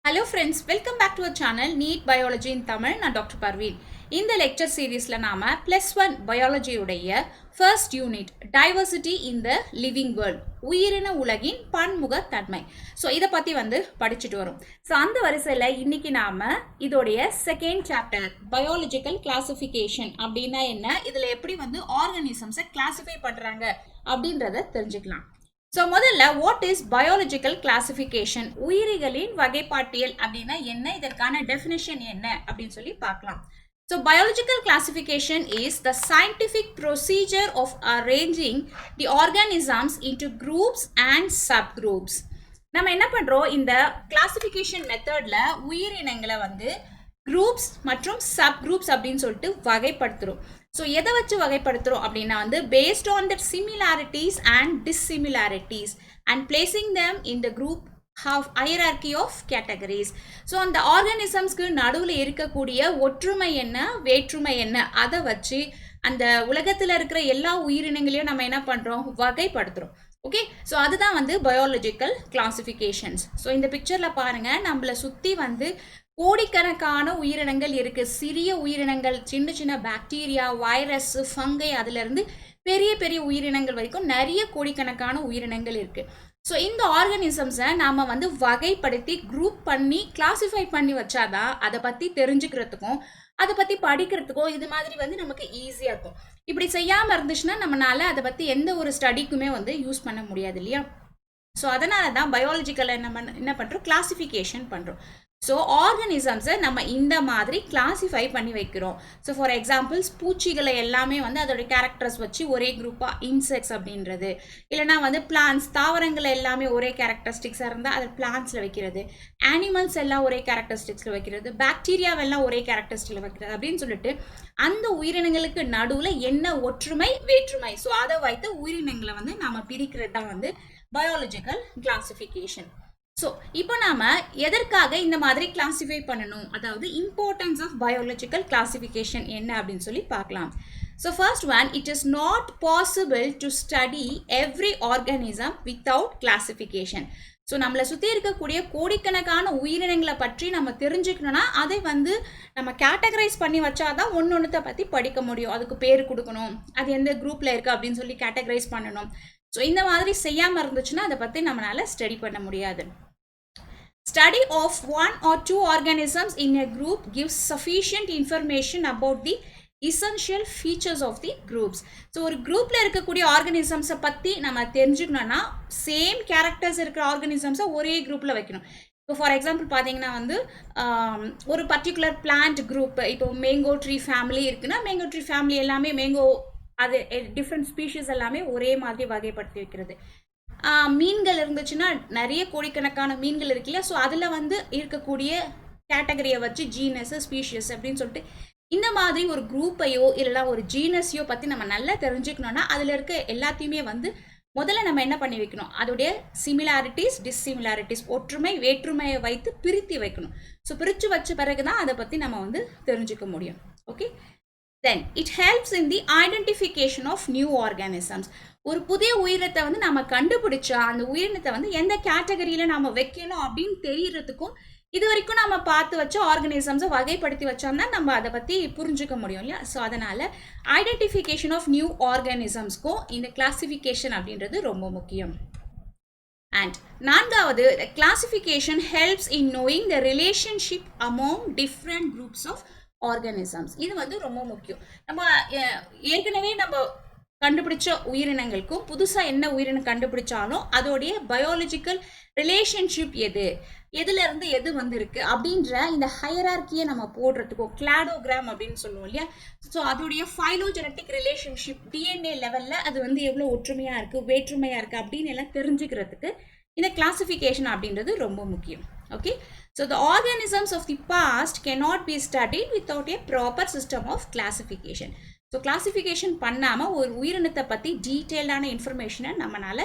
Hello friends, welcome back to our channel NEET Biology in Tamil. நான் doctor Parveen. இந்த lecture சீரீஸ்ல நாம +1 biology உடைய first unit diversity in the living world, உயிரின உலகின் பன்முகத்தன்மை. ஸோ இதை பத்தி படிச்சுட்டு வரும். ஸோ அந்த வரிசையில் இன்னைக்கு நாம இதோடைய செகண்ட் சாப்டர் பயாலஜிக்கல் கிளாசிஃபிகேஷன் அப்படின்னா என்ன, இதுல எப்படி ஆர்கானிசம்ஸை கிளாசிஃபை பண்றாங்க அப்படின்றத தெரிஞ்சுக்கலாம். ஸோ முதல்ல வாட் இஸ் பயாலஜிக்கல் கிளாசிஃபிகேஷன், உயிரிகளின் வகைப்பாட்டியல் அப்படின்னா என்ன, இதற்கான டெஃபினிஷன் என்ன அப்படின்னு சொல்லி பார்க்கலாம். So biological classification is the scientific procedure of arranging the organisms into groups and sub groups. நம்ம என்ன பண்றோம், இந்த கிளாசிஃபிகேஷன் மெத்தட்ல உயிரினங்களை குரூப்ஸ் மற்றும் சப் குரூப்ஸ் அப்படின்னு சொல்லிட்டு வகைப்படுத்துறோம். ஸோ எதை வச்சு வகைப்படுத்துகிறோம் அப்படின்னா based on the similarities and dissimilarities and placing them in the group hierarchy of categories. So அந்த ஆர்கானிசம்ஸ்க்கு நடுவில் இருக்கக்கூடிய ஒற்றுமை என்ன வேற்றுமை என்ன அதை வச்சு அந்த உலகத்தில் இருக்கிற எல்லா உயிரினங்களையும் நம்ம என்ன பண்ணுறோம், வகைப்படுத்துகிறோம். ஓகே, ஸோ அதுதான் பயாலஜிக்கல் கிளாசிஃபிகேஷன்ஸ். ஸோ இந்த பிக்சரில் பாருங்கள், நம்மளை சுற்றி கோடிக்கணக்கான உயிரினங்கள் இருக்கு. சிறிய உயிரினங்கள், சின்ன சின்ன பாக்டீரியா, வைரஸ், ஃபங்கை, அதுல இருந்து பெரிய பெரிய உயிரினங்கள் வரைக்கும் நிறைய கோடிக்கணக்கான உயிரினங்கள் இருக்கு. ஸோ இந்த ஆர்கானிசம்ஸை நாம வகைப்படுத்தி குரூப் பண்ணி கிளாசிஃபை பண்ணி வச்சாதான் அதை பத்தி தெரிஞ்சுக்கிறதுக்கும் அதை பத்தி படிக்கிறதுக்கும் இது மாதிரி நமக்கு ஈஸியா இருக்கும். இப்படி செய்யாம இருந்துச்சுன்னா நம்மளால அதை பத்தி எந்த ஒரு ஸ்டடிக்குமே யூஸ் பண்ண முடியாது இல்லையா. ஸோ அதனால தான் பயாலஜிக்கலை நம்ம என்ன பண்றோம், கிளாசிஃபிகேஷன் பண்றோம். ஸோ ஆர்கானிசம்ஸை நம்ம இந்த மாதிரி கிளாசிஃபை பண்ணி வைக்கிறோம். ஸோ ஃபார் எக்ஸாம்பிள்ஸ், பூச்சிகளை எல்லாமே அதோட கேரக்டர்ஸ் வச்சு ஒரே குரூப்பாக இன்செக்ட்ஸ் அப்படின்றது, இல்லைனா பிளான்ஸ், தாவரங்களை எல்லாமே ஒரே கேரக்டரிஸ்டிக்ஸாக இருந்தால் அதை பிளான்ஸில் வைக்கிறது, அனிமல்ஸ் எல்லாம் ஒரே கேரக்டரிஸ்டிக்ஸில் வைக்கிறது, பாக்டீரியாவெல்லாம் ஒரே கேரக்டரிஸ்டிக்ஸில் வைக்கிறது அப்படின்னு சொல்லிட்டு அந்த உயிரினங்களுக்கு நடுவில் என்ன ஒற்றுமை வேற்றுமை, ஸோ அதை வைத்து உயிரினங்களை நாம பிரிக்கிறது தான் பயாலஜிக்கல் கிளாசிஃபிகேஷன். ஸோ இப்போ நாம எதற்காக இந்த மாதிரி கிளாசிஃபை பண்ணணும், அதாவது இம்பார்ட்டன்ஸ் ஆஃப் பயாலஜிக்கல் கிளாசிஃபிகேஷன் என்ன அப்படின்னு சொல்லி பார்க்கலாம். So first one, it is not possible to study every organism without classification. So நம்மளை சுற்றி இருக்கக்கூடிய கோடிக்கணக்கான உயிரினங்களை பற்றி நம்ம தெரிஞ்சுக்கணும்னா அதை நம்ம கேட்டகரைஸ் பண்ணி வச்சாதான் ஒன்னொன்னுத்தை பற்றி படிக்க முடியும். அதுக்கு பேர் கொடுக்கணும், அது எந்த குரூப்பில் இருக்குது அப்படின்னு சொல்லி கேட்டகரைஸ் பண்ணணும். ஸோ இந்த மாதிரி செய்யாமல் இருந்துச்சுன்னா அதை பற்றி நம்மளால ஸ்டடி பண்ண முடியாது. Study of one or two organisms in a group gives sufficient information about the essential features of the groups. So ஒரு குரூப்பில் இருக்கக்கூடிய ஆர்கானிசம்ஸை பற்றி நம்ம தெரிஞ்சுக்கணும்னா சேம் கேரக்டர்ஸ் இருக்கிற ஆர்கானிசம்ஸை ஒரே குரூப்பில் வைக்கணும். இப்போ ஃபார் எக்ஸாம்பிள் பார்த்தீங்கன்னா ஒரு பர்டிகுலர் பிளான்ட் குரூப், இப்போ மேங்கோ ட்ரீ ஃபேமிலி இருக்குன்னா மேங்கோ ட்ரீ ஃபேமிலி எல்லாமே மேங்கோ, அது டிஃப்ரெண்ட் ஸ்பீஷீஸ் எல்லாமே ஒரே மாதிரி வகைப்படுத்தி வைக்கிறது. மீன்கள் இருந்துச்சுன்னா நிறைய கோடிக்கணக்கான மீன்கள் இருக்குல்ல, ஸோ அதில் இருக்கக்கூடிய கேட்டகரியை வச்சு ஜீனஸ், ஸ்பீஷியஸ் அப்படின்னு சொல்லிட்டு இந்த மாதிரி ஒரு குரூப்பையோ இல்லைனா ஒரு ஜீனஸையோ பற்றி நம்ம நல்லா தெரிஞ்சுக்கணும்னா அதில் இருக்க எல்லாத்தையுமே முதல்ல நம்ம என்ன பண்ணி வைக்கணும், அதோடைய சிமிலாரிட்டிஸ் டிஸ்சிமிலாரிட்டிஸ், ஒற்றுமை வேற்றுமையை வைத்து பிரித்து வைக்கணும். ஸோ பிரித்து வச்ச பிறகு தான் அதை பற்றி நம்ம தெரிஞ்சுக்க முடியும். Okay, then it helps in the identification of new organisms. ஒரு புதிய உயிரினத்தை நம்ம கண்டுபிடிச்சா அந்த உயிரினத்தை எந்த கேட்டகரியில நாம வைக்கணும் அப்படின்னு தெரியறதுக்கும் இது வரைக்கும் நம்ம பார்த்து வச்ச ஆர்கானிசம்ஸை வகைப்படுத்தி வச்சோம்னா நம்ம அதை பத்தி புரிஞ்சுக்க முடியும் இல்லையா. ஸோ அதனால ஐடென்டிஃபிகேஷன் ஆஃப் நியூ ஆர்கானிசம்ஸ்க்கும் இந்த கிளாசிஃபிகேஷன் அப்படின்றது ரொம்ப முக்கியம். அண்ட் நான்காவது, classification helps in knowing the relationship among different groups of organisms. இது ரொம்ப முக்கியம். நம்ம ஏற்கனவே நம்ம கண்டுபிடிச்ச உயிரினங்களுக்கும் புதுசாக என்ன உயிரினம் கண்டுபிடிச்சாலும் அதோடைய பயாலஜிக்கல் ரிலேஷன்ஷிப் எதுல இருந்து எது இருக்கு அப்படின்ற இந்த ஹையரார்கியை நம்ம போடுறதுக்கும் கிளாடோகிராம் அப்படின்னு சொல்லுவோம் இல்லையா. ஸோ அதோடைய ஃபைலோஜெனட்டிக் ரிலேஷன்ஷிப் டிஎன்ஏ லெவலில் அது எவ்வளோ ஒற்றுமையாக இருக்குது வேற்றுமையாக இருக்குது அப்படின்னு எல்லாம் தெரிஞ்சுக்கிறதுக்கு இந்த கிளாசிஃபிகேஷன் அப்படின்றது ரொம்ப முக்கியம். Okay, so the organisms of the past cannot be studied without a proper system of classification. So classification பண்ணாமல் ஒரு உயிரினத்தை பற்றி டீட்டெயில்டான இன்ஃபர்மேஷனை நம்மளால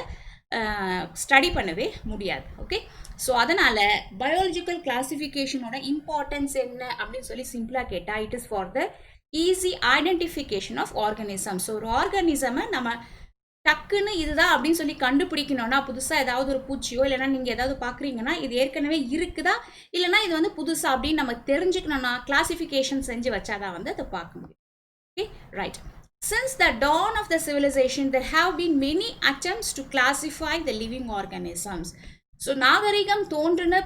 ஸ்டடி பண்ணவே முடியாது. ஓகே, ஸோ அதனால் பயாலஜிக்கல் கிளாசிஃபிகேஷனோட இம்பார்ட்டன்ஸ் என்ன அப்படின்னு சொல்லி சிம்பிளாக கேட்டால், it is for the easy identification of organism. So ஒரு ஆர்கானிசமை நம்ம டக்குன்னு இதுதான் அப்படின்னு சொல்லி கண்டுபிடிக்கணும்னா புதுசாக ஏதாவது ஒரு பூச்சியோ இல்லைனா நீங்கள் ஏதாவது பார்க்குறீங்கன்னா இது ஏற்கனவே இருக்குதா இல்லைனா இது வந்து புதுசாக அப்படின்னு நம்ம தெரிஞ்சுக்கணும்னா கிளாசிஃபிகேஷன் செஞ்சு வச்சாதான் வந்து அதை பார்க்க முடியும். Okay, right. Since the dawn of the civilization, there have been many attempts to classify the living organisms. So நாகரிகம் தோன்றின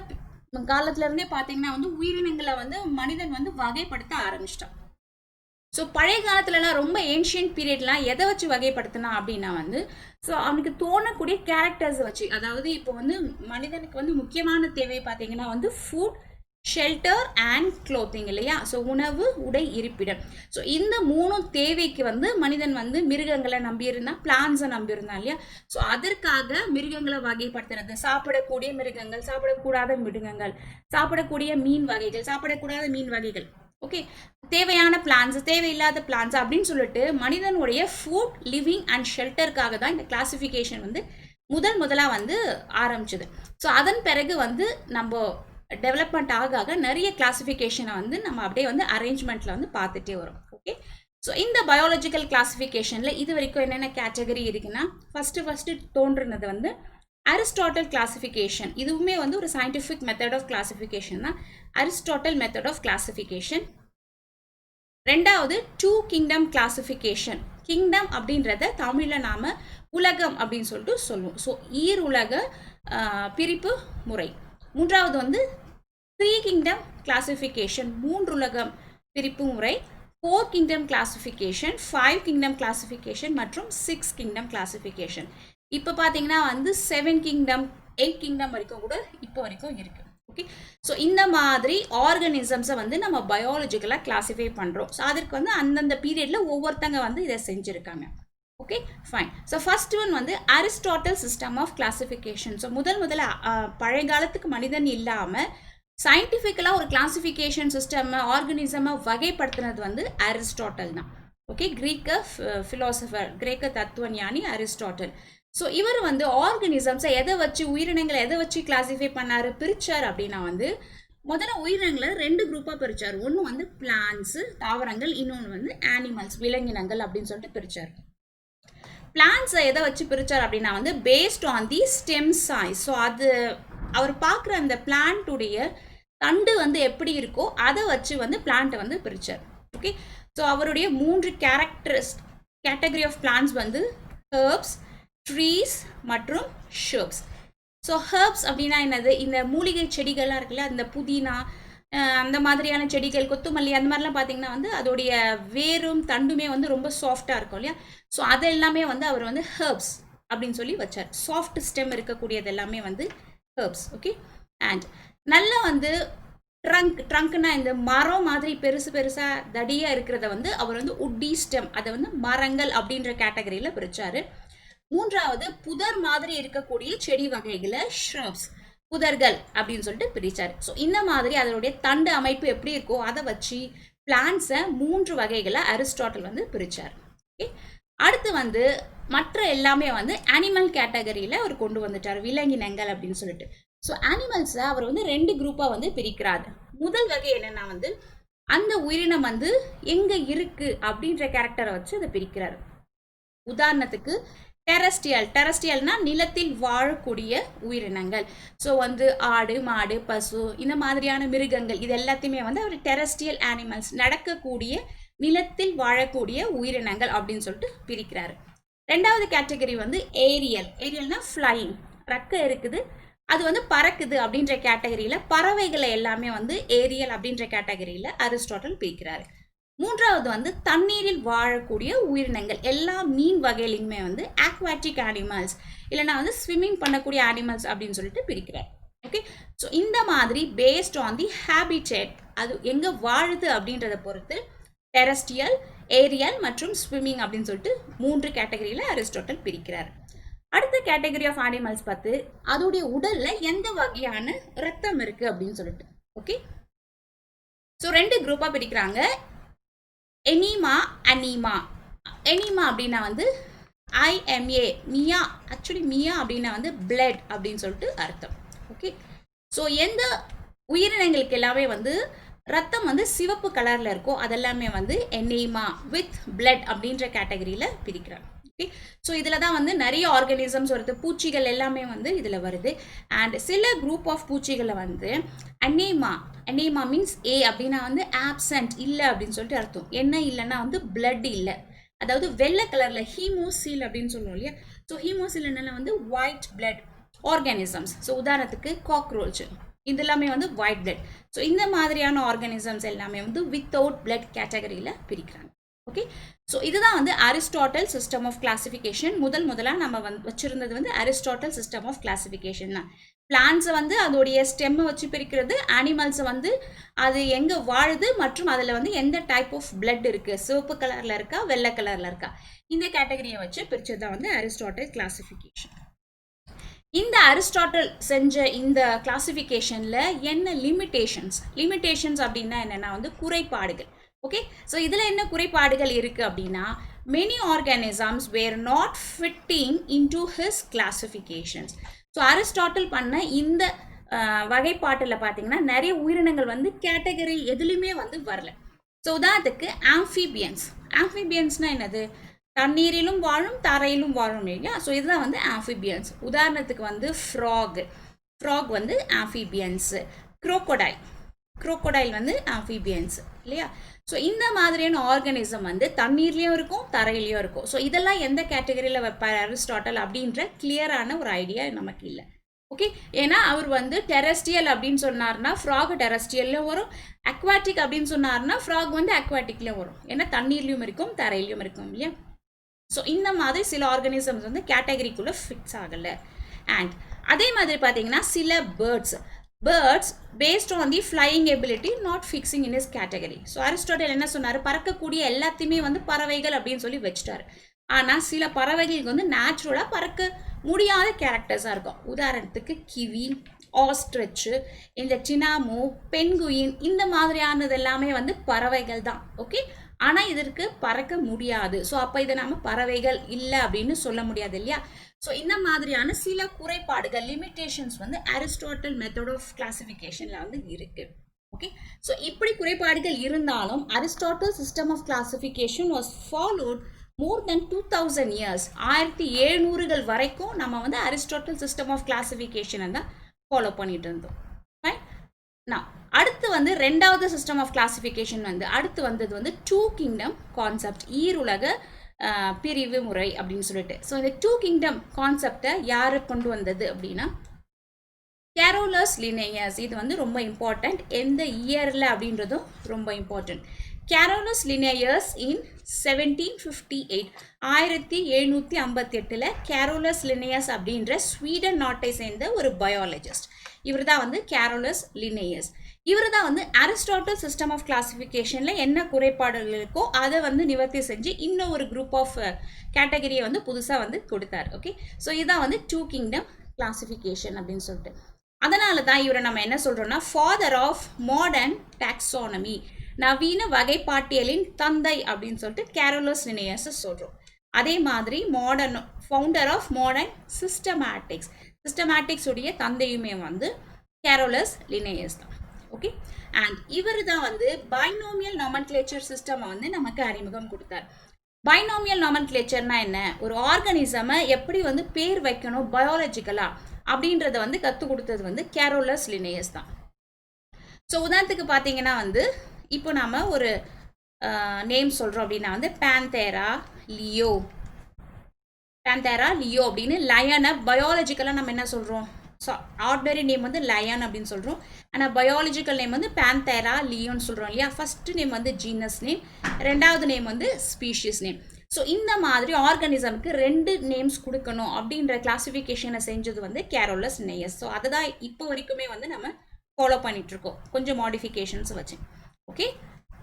காலத்துல இருந்தே பார்த்தீங்கன்னா வந்து உயிரினங்களை வந்து மனிதன் வந்து வகைப்படுத்த ஆரம்பிச்சிட்டான். ஸோ பழைய காலத்துலலாம் ரொம்ப ஏன்ஷியன்ட் பீரியட்லாம் எதை வச்சு வகைப்படுத்தினா அப்படின்னா வந்து ஸோ அவனுக்கு தோணக்கூடிய கேரக்டர்ஸ் வச்சு, அதாவது இப்போ வந்து மனிதனுக்கு வந்து முக்கியமான தேவை பார்த்தீங்கன்னா வந்து ஃபுட், ஷெல்டர் அண்ட் க்ளோத்திங் இல்லையா. ஸோ உணவு, உடை, இருப்பிடம். ஸோ இந்த 3 தேவைக்கு வந்து மனிதன் வந்து மிருகங்களை நம்பியிருந்தான், பிளான்ஸை நம்பியிருந்தான் இல்லையா. ஸோ அதற்காக மிருகங்களை வகைப்படுத்துறது, சாப்பிடக்கூடிய மிருகங்கள், சாப்பிடக்கூடாத மிருகங்கள், சாப்பிடக்கூடிய மீன் வகைகள், சாப்பிடக்கூடாத மீன் வகைகள், ஓகே, தேவையான பிளான்ஸ், தேவையில்லாத பிளான்ஸ் அப்படின்னு சொல்லிட்டு மனிதனுடைய ஃபுட், லிவிங் அண்ட் ஷெல்டருக்காக தான் இந்த கிளாசிஃபிகேஷன் வந்து முதலாக வந்து ஆரம்பிச்சது. ஸோ அதன் பிறகு வந்து நம்ம டெவலப்மெண்ட் ஆக நிறைய கிளாசிஃபிகேஷனை வந்து நம்ம அப்படியே வந்து அரேஞ்ச்மெண்ட்டில் வந்து பார்த்துட்டே வரும். ஓகே, ஸோ இந்த பயாலஜிக்கல் கிளாசிஃபிகேஷனில் இது வரைக்கும் என்னென்ன கேட்டகரி இருக்குன்னா ஃபஸ்ட்டு தோன்றுனது வந்து அரிஸ்டாட்டல் கிளாசிஃபிகேஷன். இதுவுமே வந்து ஒரு சயின்டிஃபிக் மெத்தட் ஆஃப் கிளாசிஃபிகேஷன் தான், அரிஸ்டாட்டல் மெத்தட் ஆஃப் கிளாசிஃபிகேஷன். ரெண்டாவது 2 கிங்டம் கிளாசிஃபிகேஷன். கிங்டம் அப்படின்றத தமிழில் நாம் உலகம் அப்படின்னு சொல்லிட்டு சொல்லுவோம். ஸோ ஈருலக பிரிப்பு முறை. மூன்றாவது வந்து 3 கிங்டம் கிளாசிஃபிகேஷன், 3 உலகம் பிரிப்பு முறை. 4 கிங்டம் கிளாசிஃபிகேஷன், 5 கிங்டம் கிளாசிஃபிகேஷன் மற்றும் 6 கிங்டம் கிளாசிஃபிகேஷன். இப்போ பார்த்தீங்கன்னா வந்து 7 கிங்டம் 8 கிங்டம் வரைக்கும் கூட இப்போ வரைக்கும் இருக்கு. ஓகே, ஸோ இந்த மாதிரி ஆர்கனிசம்ஸை வந்து நம்ம பயாலஜிக்கலாக கிளாசிஃபை பண்ணுறோம். ஸோ அதற்கு வந்து அந்தந்த பீரியடில் ஒவ்வொருத்தங்க வந்து இதை செஞ்சுருக்காங்க. Okay, fine. So first one வந்து Aristotle system of classification. So முதல்ல பழைய காலத்துக்கு மனிதன் இல்லாமல் சயின்டிஃபிக்கலாக ஒரு கிளாசிஃபிகேஷன் சிஸ்டம் ஆர்கனிசமை வகைப்படுத்தினது வந்து அரிஸ்டாட்டல் தான். ஓகே, கிரேக்க ஃபிலாசபர், கிரேக்க தத்துவ ஞானி அரிஸ்டாட்டல். ஸோ இவர் வந்து ஆர்கனிசம்ஸை எதை வச்சு, உயிரினங்களை எதை வச்சு கிளாசிஃபை பண்ணார், பிரிச்சார் அப்படின்னா வந்து முதல்ல உயிரினங்களை 2 குரூப்பாக பிரித்தார். ஒன்று வந்து பிளான்ஸு, தாவரங்கள், இன்னொன்று வந்து அனிமல்ஸ், விலங்கினங்கள் அப்படின்னு சொல்லிட்டு பிரித்தார். பிளான்ஸை எதை வச்சு பிரித்தார் அப்படின்னா வந்து based on the stem size. So அது அவர் பார்க்குற அந்த பிளான்ட்டுடைய தண்டு வந்து எப்படி இருக்கோ அதை வச்சு வந்து பிளான்ட்டை வந்து பிரித்தார். ஓகே, ஸோ அவருடைய 3 கேட்டகரி ஆஃப் பிளான்ஸ் வந்து ஹெர்ப்ஸ், ட்ரீஸ் மற்றும் ஷர்ப்ஸ். ஸோ ஹெர்ப்ஸ் அப்படின்னா என்னது, இந்த மூலிகை செடிகள்லாம் இருக்குல்ல, இந்த புதினா அந்த மாதிரியான செடிகள், கொத்துமல்லி அந்த மாதிரிலாம் பார்த்தீங்கன்னா வந்து அதோடைய வேரும் தண்டுமே வந்து ரொம்ப சாஃப்டாக இருக்கும் இல்லையா. ஸோ அது எல்லாமே வந்து அவர் வந்து ஹெர்ப்ஸ் அப்படின்னு சொல்லி வச்சார். சாஃப்ட் ஸ்டெம் இருக்கக்கூடியது எல்லாமே வந்து ஹெர்ப்ஸ். ஓகே, அண்ட் நல்லா வந்து ட்ரங்க்னா இந்த மரம் மாதிரி பெருசாக தடியாக இருக்கிறத வந்து அவர் வந்து உட்டி ஸ்டெம், அதை வந்து மரங்கள் அப்படின்ற கேட்டகரியில் பிரித்தார். மூன்றாவது புதர் மாதிரி இருக்கக்கூடிய செடி வகைகளை ஷ்ரப்ஸ், புதர்கள் அப்படின்னு சொல்லிட்டு பிரித்தார். ஸோ இந்த மாதிரி அதனுடைய தண்டு அமைப்பு எப்படி இருக்கோ அதை வச்சு பிளான்ஸை 3 வகைகளை அரிஸ்டாட்டல் வந்து பிரித்தார். ஓகே, அடுத்து வந்து மற்ற எல்லாமே வந்து அனிமல் கேட்டகரியில் அவர் கொண்டு வந்துட்டார், விலங்கினங்கள் அப்படின்னு சொல்லிட்டு. ஸோ அனிமல்ஸை அவர் வந்து 2 குரூப்பாக வந்து பிரிக்கிறார். முதல் வகை என்னென்னா வந்து அந்த உயிரினம் வந்து எங்கே இருக்குது அப்படின்ற கேரக்டரை வச்சு அதை பிரிக்கிறார். உதாரணத்துக்கு டெரஸ்டியல்னா நிலத்தில் வாழக்கூடிய உயிரினங்கள். ஸோ வந்து ஆடு, மாடு, பசு இந்த மாதிரியான மிருகங்கள் இது எல்லாத்தையுமே வந்து அவர் டெரஸ்டியல் அனிமல்ஸ், நடக்கக்கூடிய நிலத்தில் வாழக்கூடிய உயிரினங்கள் அப்படின்னு சொல்லிட்டு பிரிக்கிறாரு. ரெண்டாவது கேட்டகரி வந்து ஏரியல்னா ஃப்ளையிங், ரெக்க இருக்குது, அது வந்து பறக்குது அப்படின்ற கேட்டகரியில் பறவைகளை எல்லாமே வந்து ஏரியல் அப்படின்ற கேட்டகரியில் அரிஸ்டாட்டல் பிரிக்கிறாரு. மூன்றாவது வந்து தண்ணீரில் வாழக்கூடிய உயிரினங்கள், எல்லா மீன் வகையிலுமே வந்து ஆக்வாட்டிக் அனிமல்ஸ் இல்லைனா வந்து ஸ்விம்மிங் பண்ணக்கூடிய அனிமல்ஸ் அப்படின்னு சொல்லிட்டு பிரிக்கிறார். ஓகே, ஸோ இந்த மாதிரி பேஸ்ட் ஆன் தி ஹேபிடேட், அது எங்கே வாழுது அப்படின்றத பொறுத்து டெரஸ்டியல், ஏரியல் மற்றும் ஸ்விம்மிங் அப்படின்னு சொல்லிட்டு 3 கேட்டகரியில் அரிஸ்டாட்டல் பிரிக்கிறார். அடுத்த கேட்டகரி ஆஃப் அனிமல்ஸ் பார்த்து அதோடைய உடல்ல எந்த வகையான ரத்தம் இருக்கு அப்படின்னு சொல்லிட்டு. ஓகே, ஸோ 2 குரூப்பாக பிரிக்கிறாங்க, எனிமா, அனீமா. எனிமா அப்படின்னா வந்து IMA, மியா, ஆக்சுவலி மியா அப்படின்னா வந்து பிளட் அப்படின்னு சொல்லிட்டு அர்த்தம். ஓகே, ஸோ எந்த உயிரினங்களுக்கு எல்லாமே வந்து ரத்தம் வந்து சிவப்பு கலரில் இருக்கோ அதெல்லாமே வந்து எனிமா வித் பிளட் அப்படின்ற கேட்டகரியில் பிரிக்கிறாங்க. ஓகே, ஸோ இதில் தான் வந்து நிறைய ஆர்கானிசம்ஸ் வருது, பூச்சிகள் எல்லாமே வந்து இதில் வருது. அண்ட் சில குரூப் ஆஃப் பூச்சிகளை வந்து அனேமா மீன்ஸ் ஏ அப்படின்னா வந்து ஆப்சண்ட் இல்லை அப்படின்னு சொல்லிட்டு அர்த்தம். என்ன இல்லைன்னா வந்து பிளட் இல்லை, அதாவது வெள்ளை கலரில் ஹீமோசில் அப்படின்னு சொல்லுவோம் இல்லையா. ஸோ ஹீமோசில் என்னென்னா வந்து ஒயிட் பிளட் ஆர்கானிசம்ஸ். ஸோ உதாரணத்துக்கு காக்ரோச், இது எல்லாமே வந்து ஒயிட் பிளட். ஸோ இந்த மாதிரியான ஆர்கானிசம்ஸ் எல்லாமே வந்து வித்தவுட் பிளட் கேட்டகரியில் பிரிக்கிறாங்க. ஓகே, ஸோ இதுதான் வந்து அரிஸ்டாட்டல் சிஸ்டம் ஆஃப் கிளாசிஃபிகேஷன். முதலாக நம்ம வச்சிருந்தது வந்து அரிஸ்டாட்டல் சிஸ்டம் ஆஃப் கிளாசிஃபிகேஷன் தான். பிளான்ஸை வந்து அதோடைய ஸ்டெம்மை வச்சு பிரிக்கிறது, அனிமல்ஸை வந்து அது எங்கே வாழுது மற்றும் அதில் வந்து எந்த டைப் ஆஃப் பிளட் இருக்குது, சிவப்பு கலரில் இருக்கா வெள்ளை கலரில் இருக்கா, இந்த கேட்டகரியை வச்சு பிரிச்சது தான் வந்து அரிஸ்டாட்டல் கிளாசிஃபிகேஷன். இந்த அரிஸ்டாட்டல் செஞ்ச இந்த கிளாசிஃபிகேஷனில் என்ன லிமிட்டேஷன்ஸ் அப்படின்னா என்னென்னா வந்து குறைபாடுகள். ஓகே, ஸோ இதில் என்ன குறைபாடுகள் இருக்குது அப்படின்னா many organisms where not fitting into his classifications. So Aristotle பண்ண இந்த வகைப்பாட்டில் பார்த்தீங்கன்னா நிறைய உயிரினங்கள் வந்து கேட்டகரி எதுலையுமே வந்து வரல. ஸோ உதாரணத்துக்கு ஆம்ஃபிபியன்ஸ்னால் என்னது, தண்ணீரிலும் வாழும் தரையிலும் வாழும் இல்லையா. ஸோ இதுதான் வந்து ஆம்ஃபிபியன்ஸ். உதாரணத்துக்கு வந்து ஃப்ராக் வந்து ஆம்ஃபிபியன்ஸு, குரோக்கோடைல் வந்து ஆம்ஃபிபியன்ஸ் இல்லையா. ஸோ இந்த மாதிரியான ஆர்கானிசம் வந்து தண்ணீர்லேயும் இருக்கும் தரையிலையும் இருக்கும். ஸோ இதெல்லாம் எந்த கேட்டகரியில் வைப்பார் அரிஸ்டாட்டல் அப்படின்ற கிளியரான ஒரு ஐடியா நமக்கு இல்லை. ஓகே, ஏன்னா அவர் வந்து டெரஸ்ட்ரியல் அப்படின்னு சொன்னார்னா ஃப்ராக் டெரஸ்ட்ரியல்லையும் வரும், அக்வாட்டிக் அப்படின்னு சொன்னார்னா ஃப்ராக் வந்து அக்வாட்டிக்லேயும் வரும், ஏன்னா தண்ணீர்லையும் இருக்கும் தரையிலையும் இருக்கும் இல்லையா. ஸோ இந்த மாதிரி சில ஆர்கானிசம்ஸ் வந்து கேட்டகரிக்குள்ளே ஃபிக்ஸ் ஆகலை. அண்ட் அதே மாதிரி பார்த்தீங்கன்னா சில birds based on the flying ability not fixing in his category. So Aristotle என்ன சொன்னார், பறக்கக்கூடிய எல்லாத்தையுமே வந்து பறவைகள் அப்படின்னு சொல்லி வச்சுட்டாரு. ஆனால் சில பறவைகளுக்கு வந்து நேச்சுரலாக பறக்க முடியாத கேரக்டர்ஸாக இருக்கும். உதாரணத்துக்கு கிவி, ஆஸ்ட்ரிச்சு, இந்த டினாமோ, பென்குயின், இந்த மாதிரியானது எல்லாமே வந்து பறவைகள் தான். ஓகே, ஆனால் இதற்கு பறக்க முடியாது. ஸோ அப்போ இதை நம்ம பறவைகள் இல்லை அப்படின்னு சொல்ல முடியாது இல்லையா. ஸோ இந்த மாதிரியான சில குறைபாடுகள் லிமிட்டேஷன்ஸ் வந்து அரிஸ்டாட்டில் மெத்தட் ஆஃப் கிளாசிஃபிகேஷனில் வந்து இருக்குது. ஓகே, ஸோ இப்படி குறைபாடுகள் இருந்தாலும் Aristotle system of classification was followed more than 2000 years. 1700கள் வரைக்கும் நம்ம வந்து அரிஸ்டாட்டில் சிஸ்டம் ஆஃப் கிளாசிஃபிகேஷனை தான் ஃபாலோ பண்ணிட்டு இருந்தோம். நான் அடுத்து வந்து ரெண்டாவது சிஸ்டம் ஆஃப் கிளாசிஃபிகேஷன் வந்து அடுத்து வந்தது வந்து 2 கிங்டம் கான்செப்ட், ஈருலக பிரிவு முறை அப்படின்னு சொல்லிட்டு. ஸோ இந்த 2 கிங்டம் கான்செப்டை யாரு கொண்டு வந்தது அப்படின்னா கேரோலஸ் லினேயஸ். இது வந்து ரொம்ப இம்பார்ட்டண்ட், எந்த இயரில் அப்படின்றதும் ரொம்ப இம்பார்ட்டன்ட். கேரோலஸ் லினேயஸ் இன் 1758, 1758 கேரோலஸ் லினேயஸ் அப்படின்ற ஸ்வீடன் நாட்டை சேர்ந்த ஒரு பயாலஜிஸ்ட். இவர் தான் வந்து கேரோலஸ் லினேயஸ். இவர் தான் வந்து அரிஸ்டாட்டில் சிஸ்டம் ஆஃப் கிளாசிஃபிகேஷனில் என்ன குறைபாடுகள் இருக்கோ அதை வந்து நிவர்த்தி செஞ்சு இன்னும் ஒரு குரூப் ஆஃப் கேட்டகரியை வந்து புதுசாக வந்து கொடுத்தார். ஓகே, ஸோ இதுதான் வந்து 2 கிங்டம் கிளாசிஃபிகேஷன் அப்படின்னு சொல்லிட்டு. அதனால தான் இவரை நம்ம என்ன சொல்கிறோம்னா ஃபாதர் ஆஃப் மாடர்ன் டாக்ஸானமி, நவீன வகைப்பாட்டியலின் தந்தை அப்படின்னு சொல்லிட்டு கேரோலஸ் லினேயஸ் சொல்கிறோம். அதே மாதிரி ஃபவுண்டர் ஆஃப் மாடர்ன் சிஸ்டமேட்டிக்ஸ் உடைய தந்தையுமே வந்து கேரோலஸ் லினேயஸ் தான். ஓகே, அண்ட் இவர் தான் வந்து பைனோமியல் நாமன்கிளேச்சர் சிஸ்டம் வந்து நமக்கு அறிமுகம் கொடுத்தார். பைனோமியல் நாமன்கிளேச்சர்னா என்ன, ஒரு ஆர்கானிசமை எப்படி வந்து பேர் வைக்கணும் பயாலஜிக்கலா அப்படின்றத வந்து கற்றுக் கொடுத்தது வந்து கேரோலஸ் லினேயஸ் தான். ஸோ உதாரணத்துக்கு பார்த்தீங்கன்னா வந்து இப்போ நாம ஒரு நேம் சொல்கிறோம் அப்படின்னா வந்து பேந்தேரா லியோ அப்படின்னு லயனை பயாலஜிக்கலாக நம்ம என்ன சொல்கிறோம், ஸோ ஆர்டினரி நேம் வந்து லயன் அப்படின்னு சொல்கிறோம், ஆனால் பயாலஜிக்கல் நேம் வந்து பேந்தேரா லியோன்னு சொல்கிறோம் இல்லையா. ஃபஸ்ட்டு நேம் வந்து ஜீனஸ் நேம், ரெண்டாவது நேம் வந்து ஸ்பீஷிஸ் நேம். ஸோ இந்த மாதிரி ஆர்கானிசமுக்கு 2 நேம்ஸ் கொடுக்கணும் அப்படின்ற கிளாசிஃபிகேஷனை செஞ்சது வந்து கேரோலஸ் லினேயஸ். ஸோ அதை தான் இப்போ வரைக்குமே வந்து நம்ம ஃபாலோ பண்ணிகிட்ருக்கோம், கொஞ்சம் மாடிஃபிகேஷன்ஸ் வச்சு. ஓகே,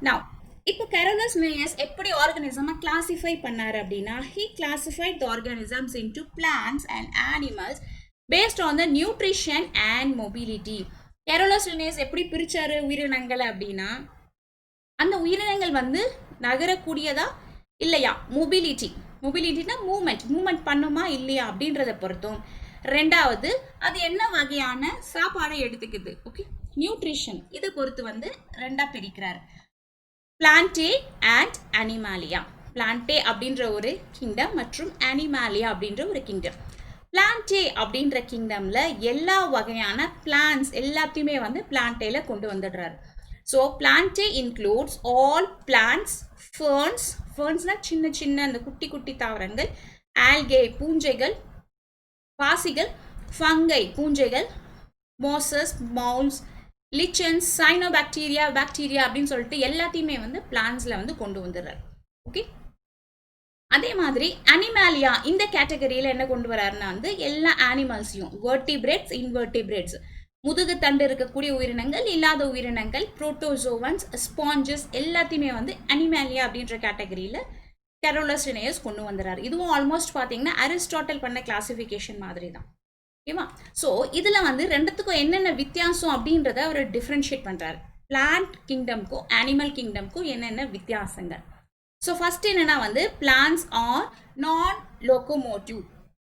நான் இப்போ கேரோலஸ் லினேயஸ் எப்படி ஆர்கானிசமை கிளாசிஃபை பண்ணார் அப்படின்னா he classified the organisms into plants and animals based on the nutrition and mobility. கேரோலஸ் Linnaeus எப்படி பிரிச்சாரு உயிரினங்களை அப்படின்னா அந்த உயிரினங்கள் வந்து நகரக்கூடியதா இல்லையா, மொபிலிட்டினா மூமெண்ட் பண்ணுமா இல்லையா அப்படின்றத பொறுத்தும், ரெண்டாவது அது என்ன வகையான சாப்பாடை எடுத்துக்குது, ஓகே நியூட்ரிஷன், இதை பொறுத்து வந்து 2ஆ பிரிக்கிறார், பிளான்டே அண்ட் அனிமாலியா. பிளான்டே அப்படின்ற ஒரு கிங்டம் மற்றும் அனிமாலியா அப்படின்ற ஒரு கிங்டம். பிளான்டே அப்படின்ற கிங்டமில் எல்லா வகையான பிளான்ஸ் எல்லாத்தையுமே வந்து பிளான்டேல கொண்டு வந்துடுறாரு. So Plantae includes all plants, ஃபர்ன்ஸ்னால் சின்ன சின்ன அந்த குட்டி குட்டி தாவரங்கள், ஆல்கே பூஞ்சைகள், பாசிகள், ஃபங்கை பூஞ்சைகள், mosses, moulds, lichens, cyanobacteria, bacteria அப்படின்னு சொல்லிட்டு எல்லாத்தையுமே வந்து பிளான்ஸில் வந்து கொண்டு வந்துடுறாரு. ஓகே, அதே மாதிரி அனிமாலியா இந்த கேட்டகரியில் என்ன கொண்டு வராருன்னா வந்து எல்லா அனிமல்ஸையும், வெர்டிபிரேட்ஸ், இன்வெர்டிபிரேட்ஸ், முதுகு தண்டு இருக்கக்கூடிய உயிரினங்கள், இல்லாத உயிரினங்கள், புரோட்டோசோவன்ஸ், ஸ்பாஞ்சஸ் எல்லாத்தையுமே வந்து அனிமாலியா அப்படின்ற கேட்டகரியில் கேரோலஸ் லினேயஸ் கொண்டு வந்துடுறாரு. இதுவும் ஆல்மோஸ்ட் பார்த்தீங்கன்னா அரிஸ்டாட்டல் பண்ண கிளாசிஃபிகேஷன் மாதிரி தான். ஓகேவா? ஸோ இதில் வந்து ரெண்டுத்துக்கும் என்னென்ன வித்தியாசம் அப்படின்றத அவர் டிஃப்ரென்ஷியேட் பண்ணுறாரு. பிளான்ட் கிங்டம்க்கும் அனிமல் கிங்டம்க்கும் என்னென்ன வித்தியாசங்கள். ஸோ ஃபர்ஸ்ட் என்னன்னா வந்து பிளான்ஸ் ஆர் நான் லோகோமோட்டிவ்,